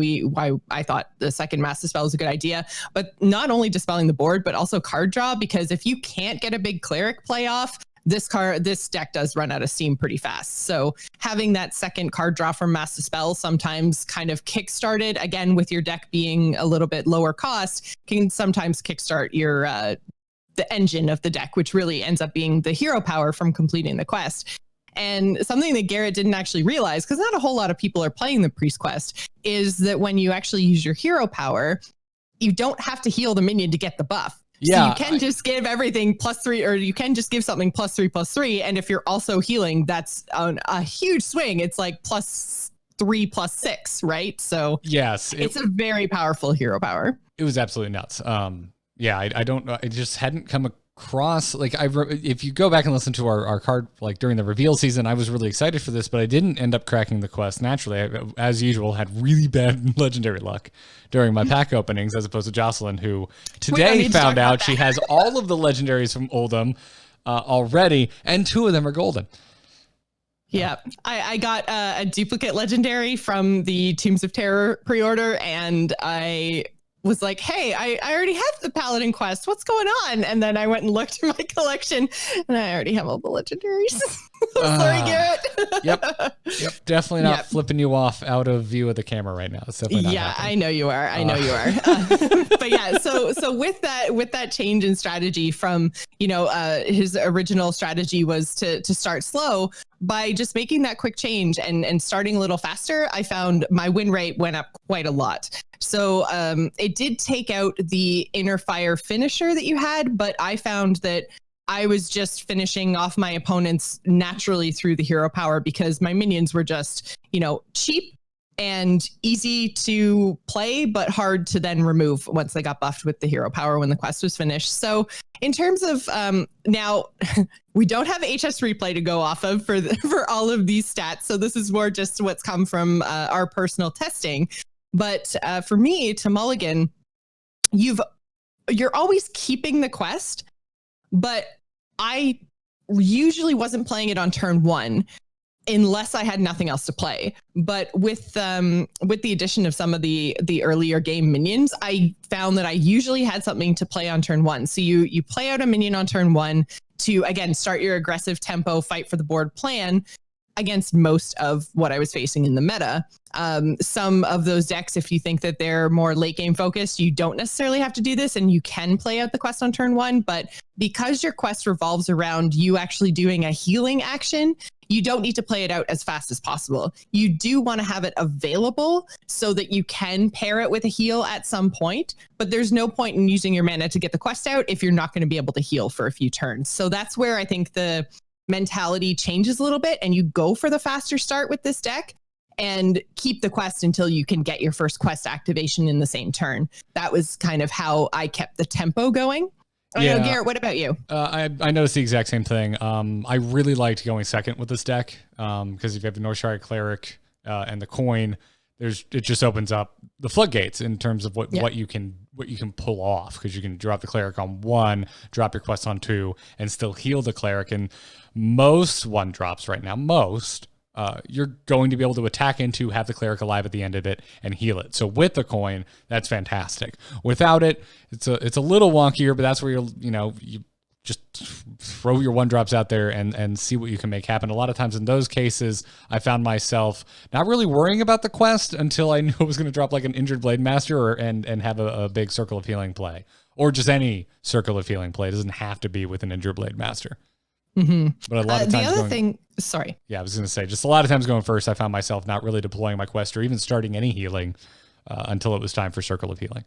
I thought the second Master Spell was a good idea, but not only dispelling the board, but also card draw, because if you can't get a big cleric play off, this deck does run out of steam pretty fast. So having that second card draw from Master Spell sometimes kind of kickstarted, again, with your deck being a little bit lower cost, can sometimes kickstart your the engine of the deck, which really ends up being the hero power from completing the quest. And something that Garrett didn't actually realize, because not a whole lot of people are playing the Priest Quest, is that when you actually use your hero power, you don't have to heal the minion to get the buff. Yeah, so you can just give everything +3, or you can just give something +3/+3. And if you're also healing, that's a huge swing. It's like +3/+6, right? So yes, it's a very powerful hero power. It was absolutely nuts. I don't know. I just hadn't come across, like, if you go back and listen to our card, like during the reveal season, I was really excited for this, but I didn't end up cracking the quest naturally. I, as usual, had really bad legendary luck during my pack openings, as opposed to Jocelyn, who today found out she has all of the legendaries from Oldham already, and 2 of them are golden. Yeah, I got a duplicate legendary from the Tombs of Terror pre-order, and I was like, hey, I already have the Paladin quest. What's going on? And then I went and looked in my collection, and I already have all the legendaries. Sorry, Garrett. Yep. Definitely not flipping you off out of view of the camera right now. It's definitely not happening. I know you are. But yeah, so with that change in strategy from, his original strategy was to start slow. By just making that quick change and starting a little faster, I found my win rate went up quite a lot. So it did take out the Inner Fire finisher that you had, but I found that I was just finishing off my opponents naturally through the hero power, because my minions were just, cheap, and easy to play, but hard to then remove once they got buffed with the hero power when the quest was finished. So in terms of now, we don't have HS replay to go off of for all of these stats. So this is more just what's come from our personal testing. But for me to mulligan, you're always keeping the quest, but I usually wasn't playing it on turn 1 unless I had nothing else to play. But with the addition of some of the earlier game minions, I found that I usually had something to play on turn 1. So you play out a minion on turn 1 to, again, start your aggressive tempo, fight for the board plan against most of what I was facing in the meta. Some of those decks, if you think that they're more late game focused, you don't necessarily have to do this and you can play out the quest on turn 1. But because your quest revolves around you actually doing a healing action, you don't need to play it out as fast as possible. You do want to have it available so that you can pair it with a heal at some point, but there's no point in using your mana to get the quest out if you're not going to be able to heal for a few turns. So that's where I think the mentality changes a little bit, and you go for the faster start with this deck and keep the quest until you can get your first quest activation in the same turn. That was kind of how I kept the tempo going. Yeah. Garrett, what about you? I noticed the exact same thing. I really liked going second with this deck because if you have the Northshire Cleric and the coin, it just opens up the floodgates in terms of what you can pull off, because you can drop the Cleric on 1, drop your quest on 2, and still heal the Cleric. And most 1-drops right now, you're going to be able to attack into, have the Cleric alive at the end of it, and heal it. So with the coin, that's fantastic. Without it, it's a little wonkier, but that's where you just throw your 1-drops out there and see what you can make happen. A lot of times in those cases, I found myself not really worrying about the quest until I knew I was going to drop like an Injured Blade Master and have a big Circle of Healing play, or just any Circle of Healing play. It doesn't have to be with an Injured Blade Master. Mm-hmm. But a lot of times I was going to say, just a lot of times going first, I found myself not really deploying my quest or even starting any healing until it was time for Circle of Healing.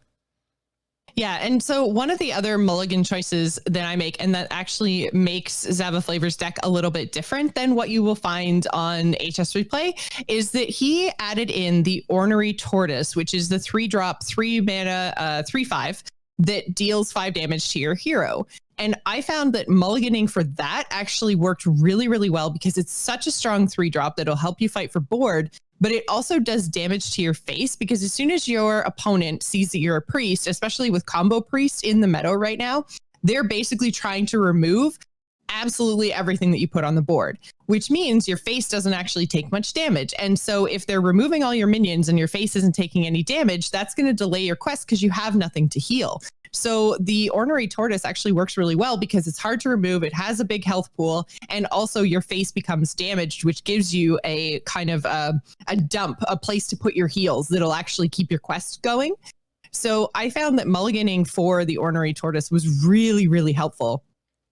Yeah, and so one of the other mulligan choices that I make, and that actually makes Xavaflavor's deck a little bit different than what you will find on HS Replay, is that he added in the Ornery Tortoise, which is the 3-drop, 3-mana, 3/5 that deals 5 damage to your hero. And I found that mulliganing for that actually worked really, really well because it's such a strong 3-drop that'll help you fight for board, but it also does damage to your face, because as soon as your opponent sees that you're a priest, especially with combo priest in the meta right now, they're basically trying to remove absolutely everything that you put on the board, which means your face doesn't actually take much damage. And so if they're removing all your minions and your face isn't taking any damage, that's going to delay your quest because you have nothing to heal. So the Ornery Tortoise actually works really well because it's hard to remove. It has a big health pool, and also your face becomes damaged, which gives you a kind of a dump, a place to put your heals that'll actually keep your quest going. So I found that mulliganing for the Ornery Tortoise was really, really helpful.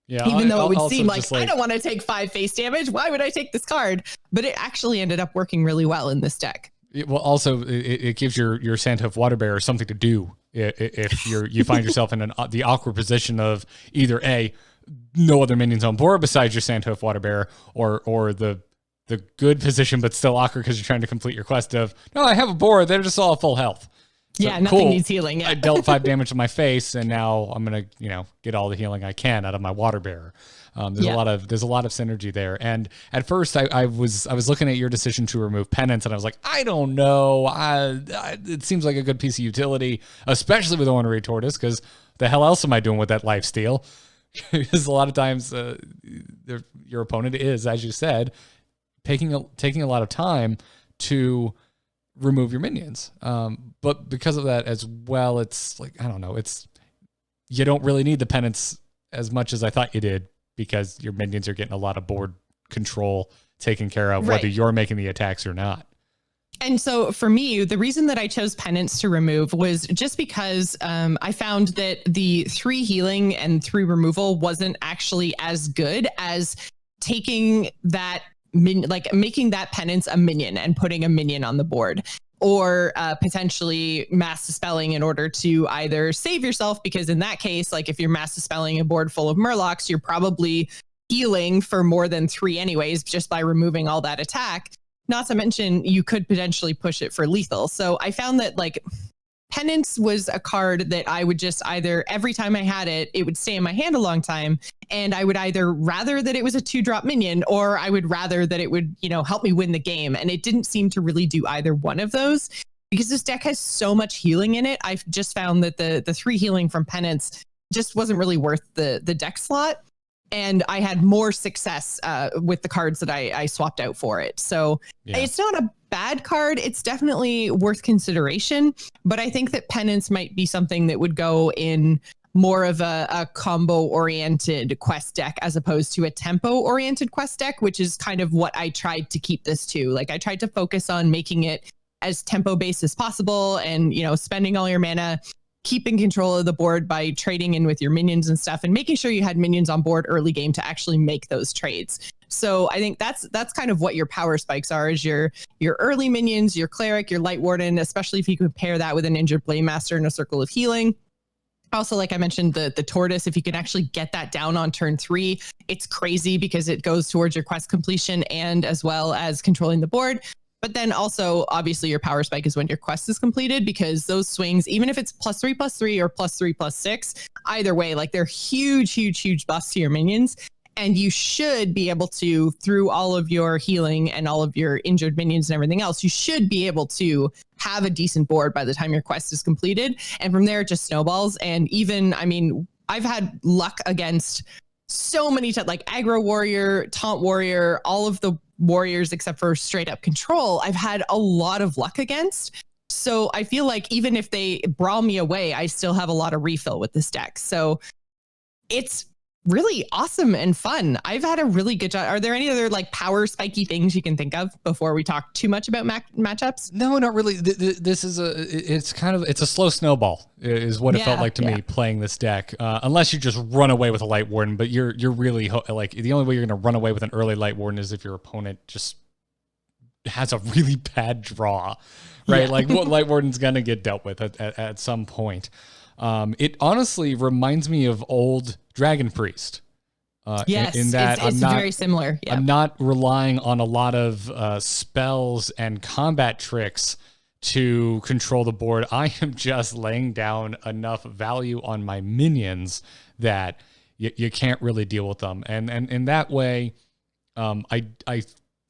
Yeah, even though it would seem like I don't want to take 5 face damage. Why would I take this card? But it actually ended up working really well in this deck. Well, also it gives your Sandhoof Waterbearer something to do if you find yourself in the awkward position of either A, no other minions on board besides your Sandhoof Waterbearer, or the good position but still awkward because you're trying to complete your quest of, no, I have a board, they're just all full health. So, yeah, nothing cool. needs healing. Yeah. I dealt 5 damage to my face, and now I'm gonna, get all the healing I can out of my water bearer. There's a lot of synergy there. And at first, I was looking at your decision to remove penance, and I was like, I don't know. It seems like a good piece of utility, especially with Ornery Tortoise, because the hell else am I doing with that lifesteal? Because a lot of times, your opponent is, as you said, taking a lot of time to remove your minions. But because of that as well, it's like, I don't know, you don't really need the penance as much as I thought you did, because your minions are getting a lot of board control taken care of, whether you're making the attacks or not. And so for me, the reason that I chose penance to remove was just because I found that the 3 healing and 3 removal wasn't actually as good as taking that making that penance a minion and putting a minion on the board, or potentially mass dispelling in order to either save yourself, because in that case, like if you're mass dispelling a board full of Murlocs, you're probably healing for more than 3 anyways, just by removing all that attack. not to mention you could potentially push it for lethal. So I found that like Penance was a card that I would just either every time I had it, it would stay in my hand a long time. And I would either rather that it was a 2-drop minion, or I would rather that it would, help me win the game. And it didn't seem to really do either one of those because this deck has so much healing in it. I've just found that the 3 healing from Penance just wasn't really worth the deck slot. And I had more success with the cards that I swapped out for it. So It's not a bad card. It's definitely worth consideration. But I think that Penance might be something that would go in more of a combo-oriented quest deck as opposed to a tempo-oriented quest deck, which is kind of what I tried to keep this to. Like I tried to focus on making it as tempo-based as possible and, spending all your mana, keeping control of the board by trading in with your minions and stuff and making sure you had minions on board early game to actually make those trades. So I think that's kind of what your power spikes are, is your early minions, your cleric, your light warden, especially if you could pair that with an injured blade master and a circle of healing. Also, like I mentioned, the tortoise, if you can actually get that down on turn 3, it's crazy because it goes towards your quest completion and as well as controlling the board. But then also, obviously, your power spike is when your quest is completed, because those swings, even if it's +3/+3 or +3/+6, either way, like they're huge, huge, huge buffs to your minions. And you should be able to, through all of your healing and all of your injured minions and everything else, you should be able to have a decent board by the time your quest is completed. And from there, it just snowballs. And even, I've had luck against so many like aggro warrior, taunt warrior, all of the warriors except for straight up control, I've had a lot of luck against. So I feel like even if they brawl me away, I still have a lot of refill with this deck. So it's really awesome and fun. I've had a really good job. Are there any other like power spiky things you can think of before we talk too much about matchups? No, not really. This is it's a slow snowball is what it felt like to me playing this deck. Unless you just run away with a light warden, but you're really like the only way you're going to run away with an early light warden is if your opponent just has a really bad draw, right? Yeah. Like what light warden's going to get dealt with at some point. It honestly reminds me of old Dragon Priest. Yes, in that it's very similar. Yep. I'm not relying on a lot of spells and combat tricks to control the board. I am just laying down enough value on my minions that you can't really deal with them. And in that way, I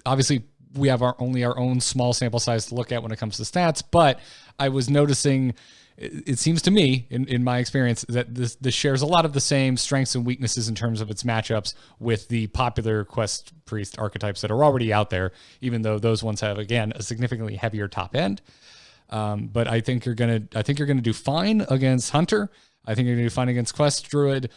obviously we have our own small sample size to look at when it comes to stats, but I was noticing. It seems to me, in my experience, that this shares a lot of the same strengths and weaknesses in terms of its matchups with the popular Quest Priest archetypes that are already out there, even though those ones have, again, a significantly heavier top end. But I think you're gonna do fine against Hunter. I think you're gonna do fine against Quest Druid.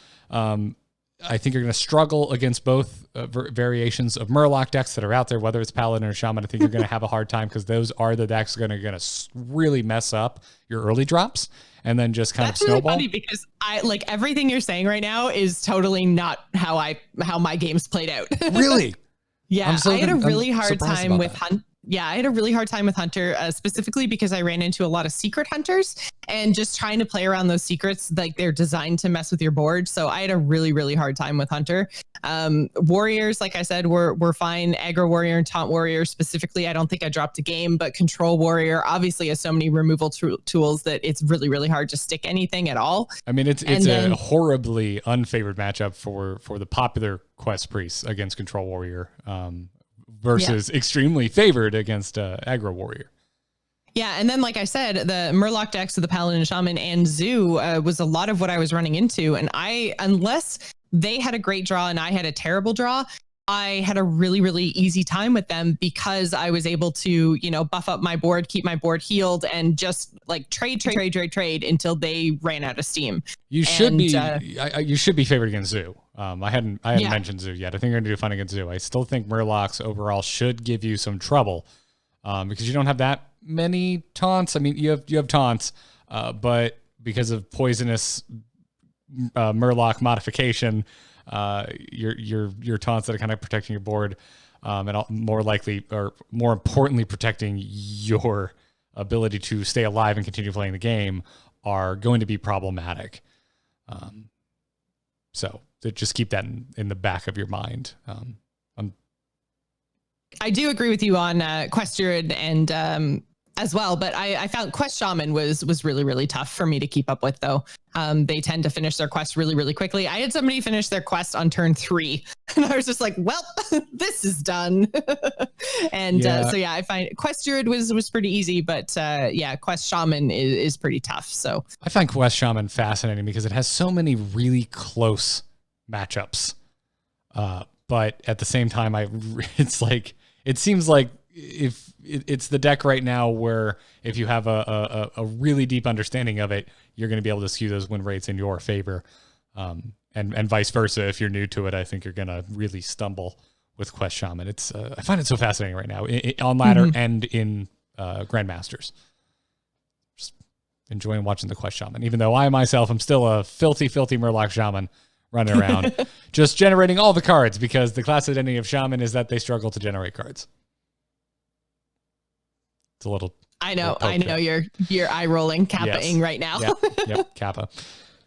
I think you're going to struggle against both variations of Murloc decks that are out there, whether it's Paladin or Shaman. I think you're going to have a hard time because those are the decks that are going to really mess up your early drops and then just kind of snowball. That's really funny because I like everything you're saying right now is totally not how my games played out. Really? Yeah, I had a really hard time with Hunt. Yeah, I had a really hard time with Hunter, specifically because I ran into a lot of secret hunters and just trying to play around those secrets, like they're designed to mess with your board. So I had a really, really hard time with Hunter. Warriors, like I said, were fine. Aggro warrior and taunt warrior specifically, I don't think I dropped a game, but control warrior obviously has so many removal tools that it's really, really hard to stick anything at all. I mean, it's a horribly unfavored matchup for the popular Quest Priests against control warrior. Versus extremely favored against aggro warrior. Yeah, and then like I said, the Murloc decks of the Paladin, Shaman, and Zoo was a lot of what I was running into. And unless they had a great draw and I had a terrible draw, I had a really, really easy time with them because I was able to, buff up my board, keep my board healed, and just like trade until they ran out of steam. You should be favored against Zoo. I hadn't mentioned Zoo yet. I think you're going to do fine against Zoo. I still think Murlocs overall should give you some trouble because you don't have that many taunts. I mean, you have taunts, but because of poisonous Murloc modification, your taunts that are kind of protecting your board, and more likely or more importantly protecting your ability to stay alive and continue playing the game are going to be problematic. So just keep that in the back of your mind. I do agree with you on Quest Druid and as well, but I found Quest Shaman was really, really tough for me to keep up with, though. They tend to finish their quest really, really quickly. I had somebody finish their quest on turn 3, and I was just like, well, this is done. And so, yeah, I find Quest Druid was pretty easy, but yeah, Quest Shaman is pretty tough. So I find Quest Shaman fascinating because it has so many really close matchups. But at the same time, it's like, it seems like if it's the deck right now where if you have a really deep understanding of it, you're going to be able to skew those win rates in your favor. And vice versa. If you're new to it, I think you're going to really stumble with Quest Shaman. It's I find it so fascinating right now on ladder and in Grandmasters. Just enjoying watching the Quest Shaman, even though I myself am still a filthy Murloc Shaman running around, just generating all the cards because the class identity of Shaman is that they struggle to generate cards. It's a little. I know you're eye rolling, kappaing right now. Yep, kappa.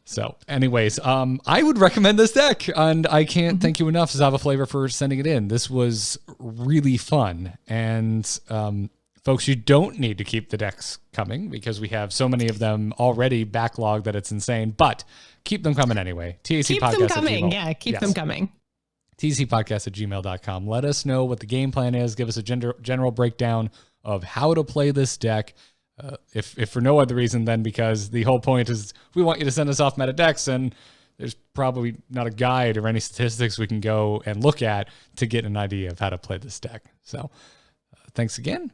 So, anyways, I would recommend this deck, and I can't thank you enough, Xavaflavor, for sending it in. This was really fun, and folks, you don't need to keep the decks coming because we have so many of them already backlogged that it's insane. But keep them coming anyway. TAC keep podcast them coming. Yeah, keep them coming. tcpodcast@gmail.com. Let us know what the game plan is. Give us a general breakdown of how to play this deck. If for no other reason than because the whole point is we want you to send us off meta decks, and there's probably not a guide or any statistics we can go and look at to get an idea of how to play this deck. So thanks again.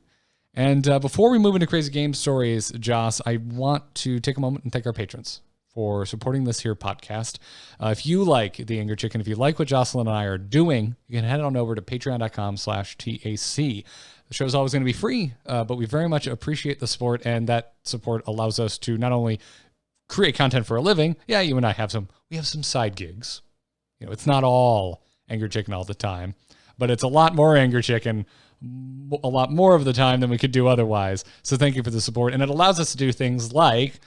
And before we move into crazy game stories, Joss, I want to take a moment and thank our patrons for supporting this here podcast. If you like the Angry Chicken, if you like what Jocelyn and I are doing, you can head on over to patreon.com/TAC. The show's always going to be free, but we very much appreciate the support, and that support allows us to not only create content for a living. Yeah, you and I have some side gigs. You know, it's not all Angry Chicken all the time, but it's a lot more Angry Chicken a lot more of the time than we could do otherwise. So thank you for the support. And it allows us to do things like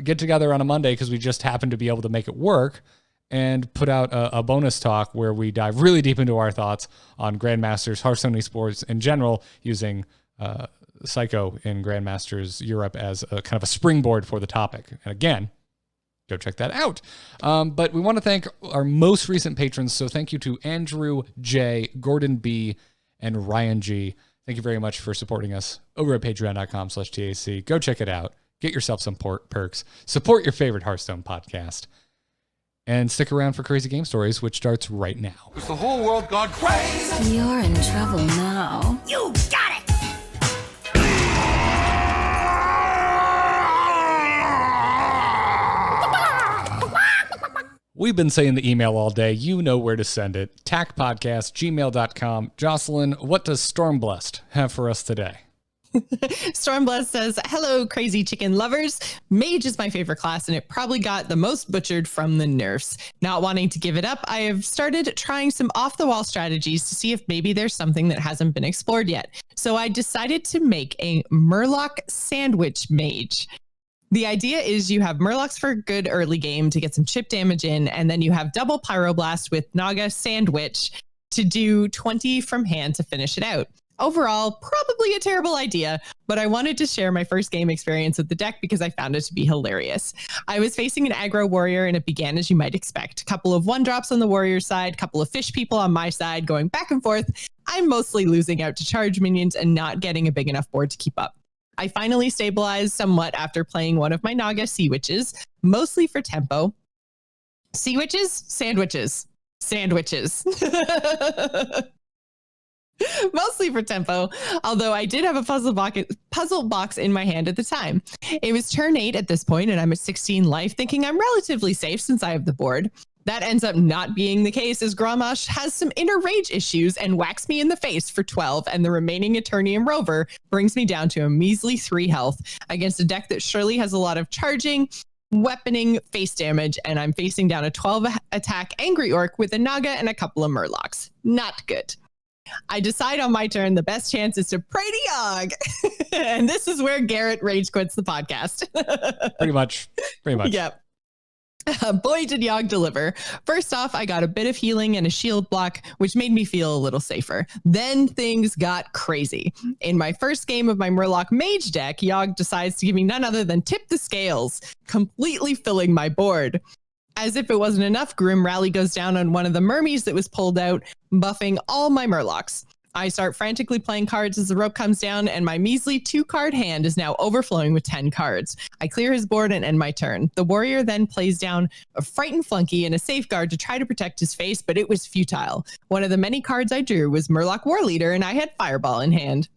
get together on a Monday because we just happen to be able to make it work, and put out a bonus talk where we dive really deep into our thoughts on Grandmasters, Hearthstone esports in general, using Psycho in Grandmasters Europe as a kind of a springboard for the topic. And again, go check that out. But we want to thank our most recent patrons. So thank you to Andrew J, Gordon B, and Ryan G. Thank you very much for supporting us over at patreon.com/TAC. Go check it out. Get yourself some perks. Support your favorite Hearthstone podcast. And stick around for Crazy Game Stories, which starts right now. Is the whole world gone crazy? You're in trouble now. You got it! We've been saying the email all day. You know where to send it. tacpodcast@gmail.com. Jocelyn, what does Stormblessed have for us today? Stormblessed says, hello, crazy chicken lovers. Mage is my favorite class, and it probably got the most butchered from the nerfs. Not wanting to give it up, I have started trying some off-the-wall strategies to see if maybe there's something that hasn't been explored yet. So I decided to make a Murloc sandwich mage. The idea is you have Murlocs for a good early game to get some chip damage in, and then you have double Pyroblast with Naga Sandwich to do 20 from hand to finish it out. Overall, probably a terrible idea, but I wanted to share my first game experience with the deck because I found it to be hilarious. I was facing an aggro warrior, and it began as you might expect. A couple of 1-drops on the warrior side, couple of fish people on my side, going back and forth. I'm mostly losing out to charge minions and not getting a big enough board to keep up. I finally stabilized somewhat after playing one of my Naga Sea Witches, mostly for tempo. Sea Witches? Sandwiches. Sandwiches. Mostly for tempo, although I did have a puzzle box in my hand at the time. It was turn 8 at this point, and I'm at 16 life, thinking I'm relatively safe since I have the board. That ends up not being the case, as Grommash has some inner rage issues and whacks me in the face for 12, and the remaining Eternium Rover brings me down to a measly 3 health against a deck that surely has a lot of charging, weaponing, face damage, and I'm facing down a 12 attack Angry Orc with a Naga and a couple of Murlocs. Not good. I decide on my turn the best chance is to pray to Yogg. And this is where Garrett rage quits the podcast. Pretty much. Yep. Boy, did Yogg deliver. First off, I got a bit of healing and a shield block, which made me feel a little safer. Then things got crazy. In my first game of my Murloc Mage deck, Yogg decides to give me none other than Tip the Scales, completely filling my board. As if it wasn't enough, Grim Rally goes down on one of the Mermies that was pulled out, buffing all my Murlocs. I start frantically playing cards as the rope comes down, and my measly 2-card hand is now overflowing with 10 cards. I clear his board and end my turn. The warrior then plays down a Frightened Flunky and a Safeguard to try to protect his face, but it was futile. One of the many cards I drew was Murloc War Leader, and I had Fireball in hand.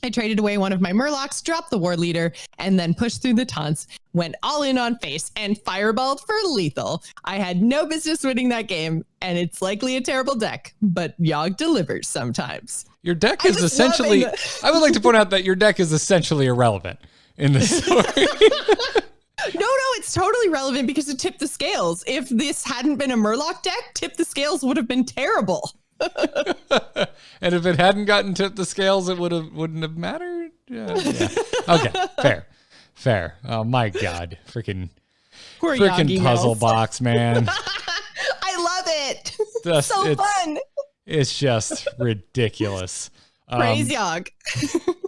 I traded away one of my Murlocs, dropped the War Leader, and then pushed through the taunts, went all in on face, and fireballed for lethal. I had no business winning that game, and it's likely a terrible deck, but Yogg delivers sometimes. Your deck is essentially... I would like to point out that your deck is essentially irrelevant in this story. No, it's totally relevant because it tipped the scales. If this hadn't been a Murloc deck, Tip the Scales would have been terrible. And if it hadn't gotten tipped the scales, it wouldn't have mattered. Yeah. Okay, fair. Oh my God, freaking puzzle box, man. I love it. It's so fun. It's just ridiculous. Praise Yogg.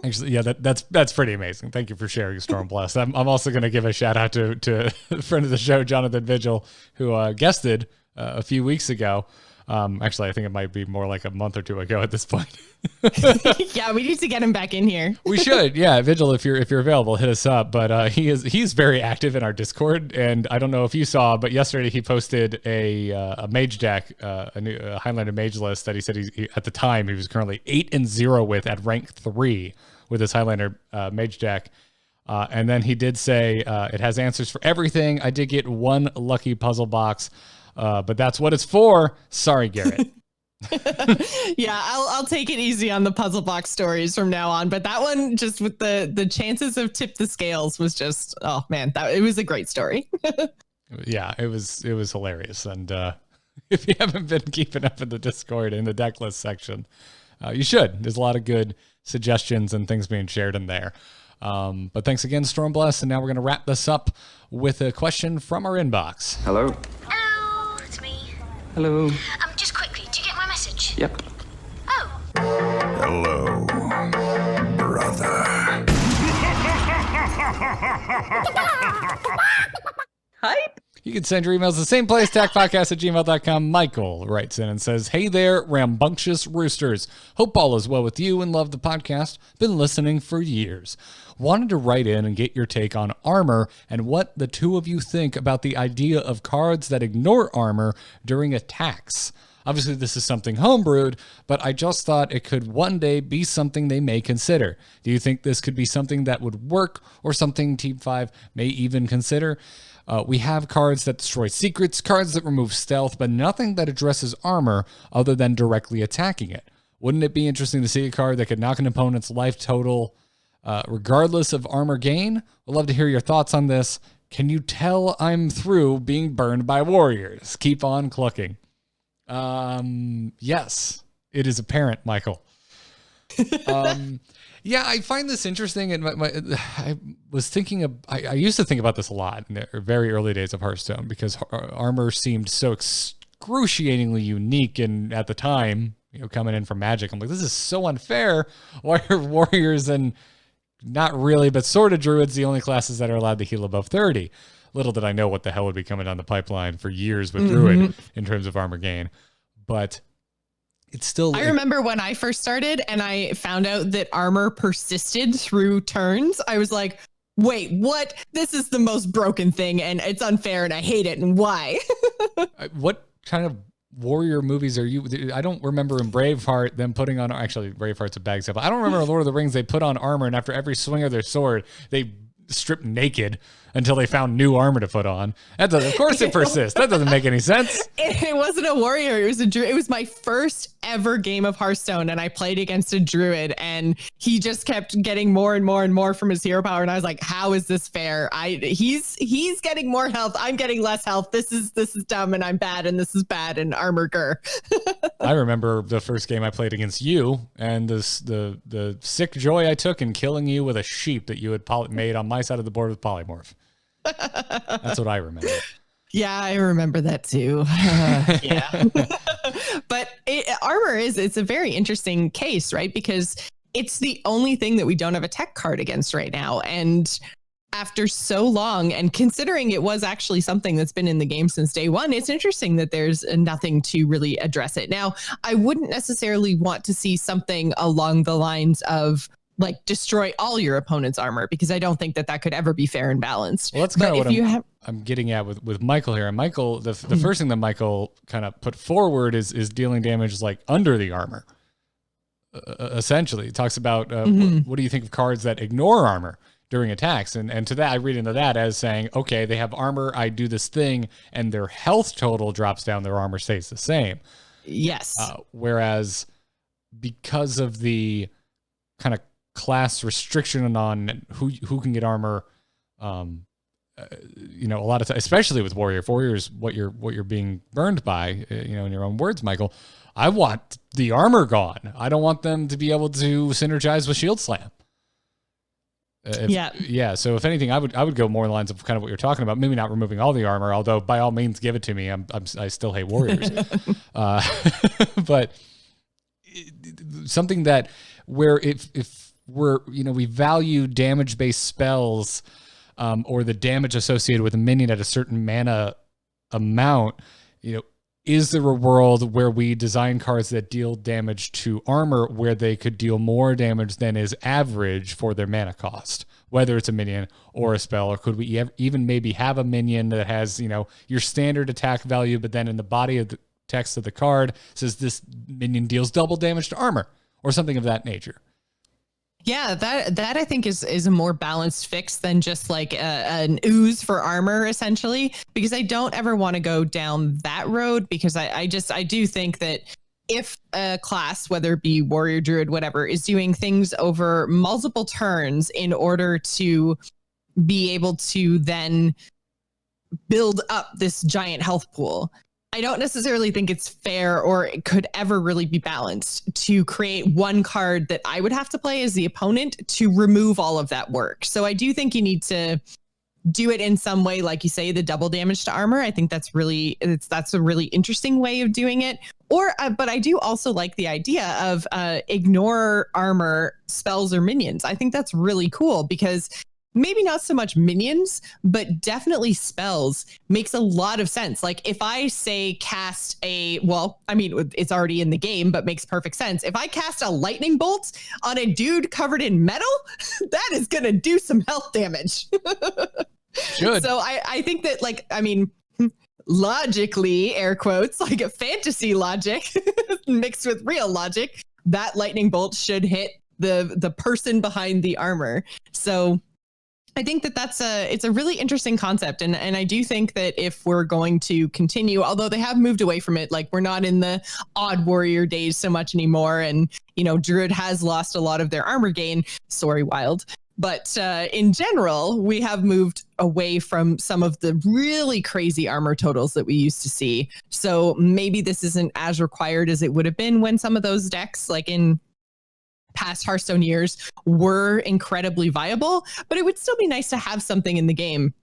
Actually, yeah, that's pretty amazing. Thank you for sharing, Stormblast. I'm also going to give a shout out to a friend of the show, Jonathan Vigil, who guested a few weeks ago. Actually, I think it might be more like a month or two ago at this point. Yeah, we need to get him back in here. We should. Yeah, Vigil, if you're available, hit us up. But he's very active in our Discord, and I don't know if you saw, but yesterday he posted a mage deck, a new Highlander mage list that he said he at the time he was currently 8-0 with at rank 3 with his Highlander mage deck. And then he did say it has answers for everything. I did get one lucky puzzle box. But that's what it's for. Sorry, Garrett. Yeah, I'll take it easy on the puzzle box stories from now on. But that one, just with the chances of Tip the Scales, was just, oh man, it was a great story. Yeah, it was hilarious. And if you haven't been keeping up in the Discord in the deck list section, you should. There's a lot of good suggestions and things being shared in there. But thanks again, Stormblast. And now we're going to wrap this up with a question from our inbox. Hello. Hello, it's me. Hello. Just quickly, do you get my message? Yep. Oh. Hello, brother. Hype. You can send your emails to the same place, tacpodcast@gmail.com. Michael writes in and says, "Hey there, rambunctious roosters. Hope all is well with you and love the podcast. Been listening for years. Wanted to write in and get your take on armor and what the two of you think about the idea of cards that ignore armor during attacks. Obviously, this is something homebrewed, but I just thought it could one day be something they may consider. Do you think this could be something that would work or something Team 5 may even consider? We have cards that destroy secrets, cards that remove stealth, but nothing that addresses armor other than directly attacking it. Wouldn't it be interesting to see a card that could knock an opponent's life total regardless of armor gain? I'd love to hear your thoughts on this. Can you tell I'm through being burned by warriors? Keep on clucking." Yes, it is apparent, Michael. Yeah, I find this interesting, and I was thinking I used to think about this a lot in the very early days of Hearthstone because armor seemed so excruciatingly unique, and at the time, coming in from Magic, I'm like, this is so unfair. Why are warriors and not really, but sort of druids the only classes that are allowed to heal above 30? Little did I know what the hell would be coming down the pipeline for years with druid in terms of armor gain, but it's still. I remember when I first started and I found out that armor persisted through turns. I was like, wait, what? This is the most broken thing and it's unfair and I hate it. And why? What kind of warrior movies are you? I don't remember in Braveheart them putting on. Actually, Braveheart's a bad example. I don't remember in Lord of the Rings they put on armor and after every swing of their sword, they stripped naked until they found new armor to put on. Of course it persists. That doesn't make any sense. It wasn't a warrior. It was a druid. It was my first ever game of Hearthstone, and I played against a druid, and he just kept getting more and more and more from his hero power. And I was like, "How is this fair? He's getting more health. I'm getting less health. This is dumb, and I'm bad, and this is bad, and armor gur." I remember the first game I played against you, and the sick joy I took in killing you with a sheep that you had made on my side of the board with polymorph. That's what I remember. Yeah, I remember that too. Yeah. But armor it's a very interesting case, right? Because it's the only thing that we don't have a tech card against right now. And after so long, and considering it was actually something that's been in the game since day one, it's interesting that there's nothing to really address it. Now, I wouldn't necessarily want to see something along the lines of like destroy all your opponent's armor, because I don't think that could ever be fair and balanced. Well, that's kind of what I'm getting at with Michael here. And Michael, the first thing that Michael kind of put forward is dealing damage like under the armor. Essentially, he talks about what do you think of cards that ignore armor during attacks? And to that, I read into that as saying, okay, they have armor, I do this thing, and their health total drops down, their armor stays the same. Yes. Whereas because of the kind of class restriction on who can get armor, a lot of times, especially with warriors, what you're being burned by, in your own words, Michael, I want the armor gone. I don't want them to be able to synergize with Shield Slam. So if anything, I would go more in the lines of kind of what you're talking about. Maybe not removing all the armor, although by all means give it to me. I still hate warriors, but something that where if we're we value damage based spells, or the damage associated with a minion at a certain mana amount, is there a world where we design cards that deal damage to armor where they could deal more damage than is average for their mana cost, whether it's a minion or a spell? Or could we even maybe have a minion that has, your standard attack value, but then in the body of the text of the card says this minion deals double damage to armor or something of that nature? Yeah, that I think is a more balanced fix than just like an ooze for armor, essentially, because I don't ever want to go down that road, because I do think that if a class, whether it be warrior, druid, whatever, is doing things over multiple turns in order to be able to then build up this giant health pool, I don't necessarily think it's fair, or it could ever really be balanced, to create one card that I would have to play as the opponent to remove all of that work. So I do think you need to do it in some way, like you say, the double damage to armor. I think that's a really interesting way of doing it. But I do also like the idea of ignore armor spells or minions. I think that's really cool, because maybe not so much minions, but definitely spells makes a lot of sense. Like if I say cast it's already in the game, but makes perfect sense. If I cast a lightning bolt on a dude covered in metal, that is going to do some health damage. Should. So I think that logically, air quotes, like a fantasy logic mixed with real logic, that lightning bolt should hit the person behind the armor. So I think that it's a really interesting concept. And I do think that if we're going to continue, although they have moved away from it, like we're not in the odd warrior days so much anymore. And, Druid has lost a lot of their armor gain. Sorry, Wild. But in general, we have moved away from some of the really crazy armor totals that we used to see. So maybe this isn't as required as it would have been when some of those decks, like in past Hearthstone years, were incredibly viable, but it would still be nice to have something in the game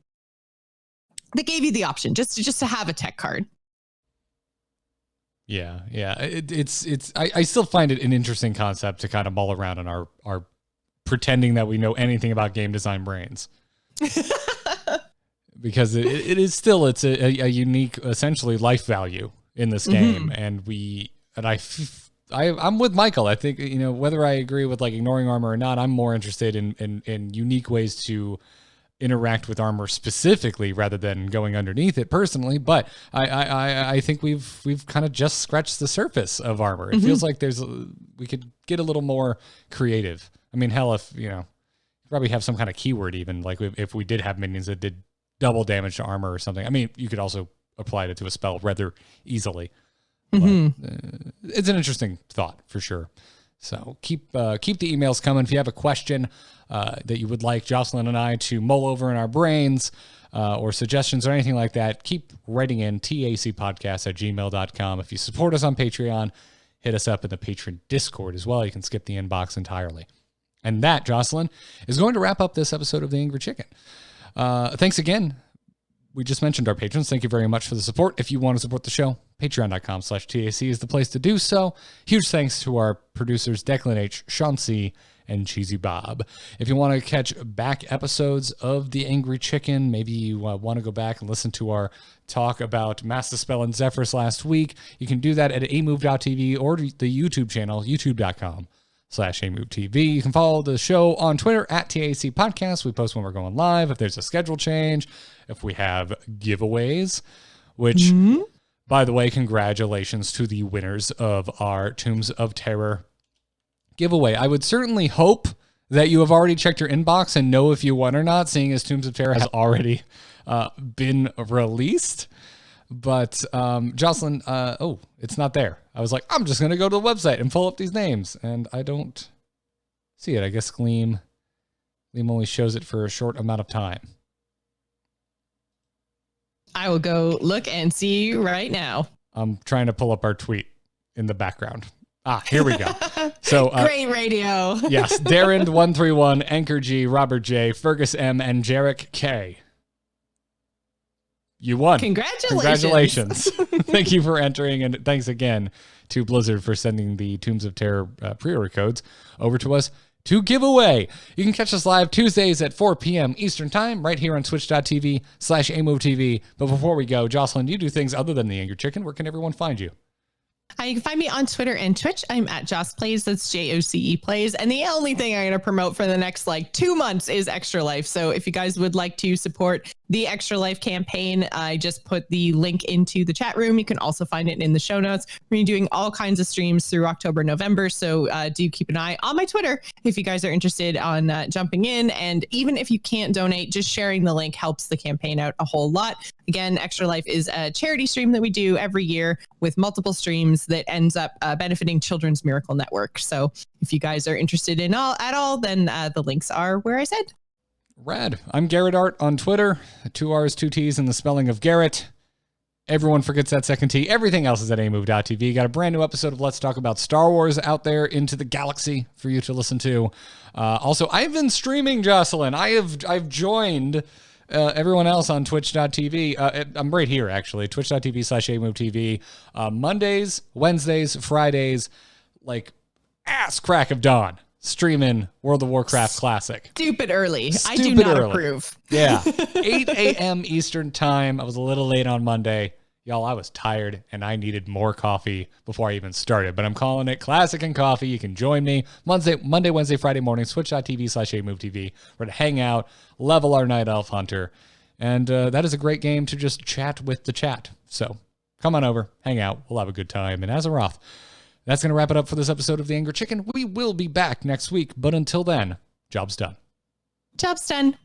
that gave you the option just to have a tech card. Yeah. I still find it an interesting concept to kind of mull around in our pretending that we know anything about game design brains. Because it is still, it's a unique, essentially life value in this game. And I'm with Michael. I think, whether I agree with like ignoring armor or not, I'm more interested in unique ways to interact with armor specifically rather than going underneath it personally. But I think we've kind of just scratched the surface of armor. It feels like we could get a little more creative. I mean, hell, if, probably have some kind of keyword, even like if we did have minions that did double damage to armor or something. I mean, you could also apply it to a spell rather easily. But, it's an interesting thought for sure. So keep the emails coming. If you have a question that you would like Jocelyn and I to mull over in our brains, or suggestions or anything like that, keep writing in tacpodcast@gmail.com. If you support us on Patreon, hit us up in the patron Discord as well. You can skip the inbox entirely. And that, Jocelyn, is going to wrap up this episode of The Angry Chicken. Thanks again we just mentioned our patrons. Thank you very much for the support. If you want to support the show, patreon.com/TAC is the place to do so. Huge thanks to our producers, Declan H., Sean C., and Cheesy Bob. If you want to catch back episodes of The Angry Chicken, maybe you want to go back and listen to our talk about Master Spell and Zephyrs last week, you can do that at amove.tv or the YouTube channel, youtube.com/amovetv. You can follow the show on Twitter at TAC Podcast. We post when we're going live, if there's a schedule change, if we have giveaways, which, by the way, congratulations to the winners of our Tombs of Terror giveaway. I would certainly hope that you have already checked your inbox and know if you won or not, seeing as Tombs of Terror has already been released. But Jocelyn, it's not there. I was like, I'm just going to go to the website and pull up these names, and I don't see it. I guess Gleam only shows it for a short amount of time. I will go look and see right now. I'm trying to pull up our tweet in the background. Here we go. So great radio. Yes, Darren 131, Anchor G, Robert J, Fergus M, and Jarek K. You won. Congratulations. Thank you for entering, and thanks again to Blizzard for sending the Tombs of Terror pre-order codes over to us to give away. You can catch us live Tuesdays at 4 p.m. Eastern Time right here on twitch.tv/amovetv. But before we go, Jocelyn, you do things other than the Angry Chicken. Where can everyone find you? You can find me on Twitter and Twitch. I'm at Joss Plays. That's JOCE Plays. And the only thing I'm going to promote for the next 2 months is Extra Life. So if you guys would like to support the Extra Life campaign, I just put the link into the chat room. You can also find it in the show notes. We're going to be doing all kinds of streams through October, November. So do keep an eye on my Twitter if you guys are interested on jumping in. And even if you can't donate, just sharing the link helps the campaign out a whole lot. Again, Extra Life is a charity stream that we do every year with multiple streams that ends up benefiting Children's Miracle Network. So if you guys are interested in at all, then the links are where I said. Rad. I'm Garrett Art on Twitter. 2 R's, 2 T's, and the spelling of Garrett. Everyone forgets that second T. Everything else is at amove.tv. Got a brand new episode of Let's Talk About Star Wars out there into the galaxy for you to listen to. Also, I've been streaming, Jocelyn. I've joined everyone else on twitch.tv. I'm right here, actually. Twitch.tv/amovetv. Mondays, Wednesdays, Fridays, ass crack of dawn. Streaming World of Warcraft Classic. Stupid early. I do not approve. Yeah. 8 a.m. Eastern Time. I was a little late on Monday. Y'all, I was tired and I needed more coffee before I even started. But I'm calling it Classic and Coffee. You can join me Monday, Wednesday, Friday mornings, twitch.tv/amovetv. We're to hang out, level our Night Elf Hunter. And that is a great game to just chat with the chat. So come on over, hang out. We'll have a good time. And Azeroth. That's going to wrap it up for this episode of The Angry Chicken. We will be back next week, but until then, job's done. Job's done.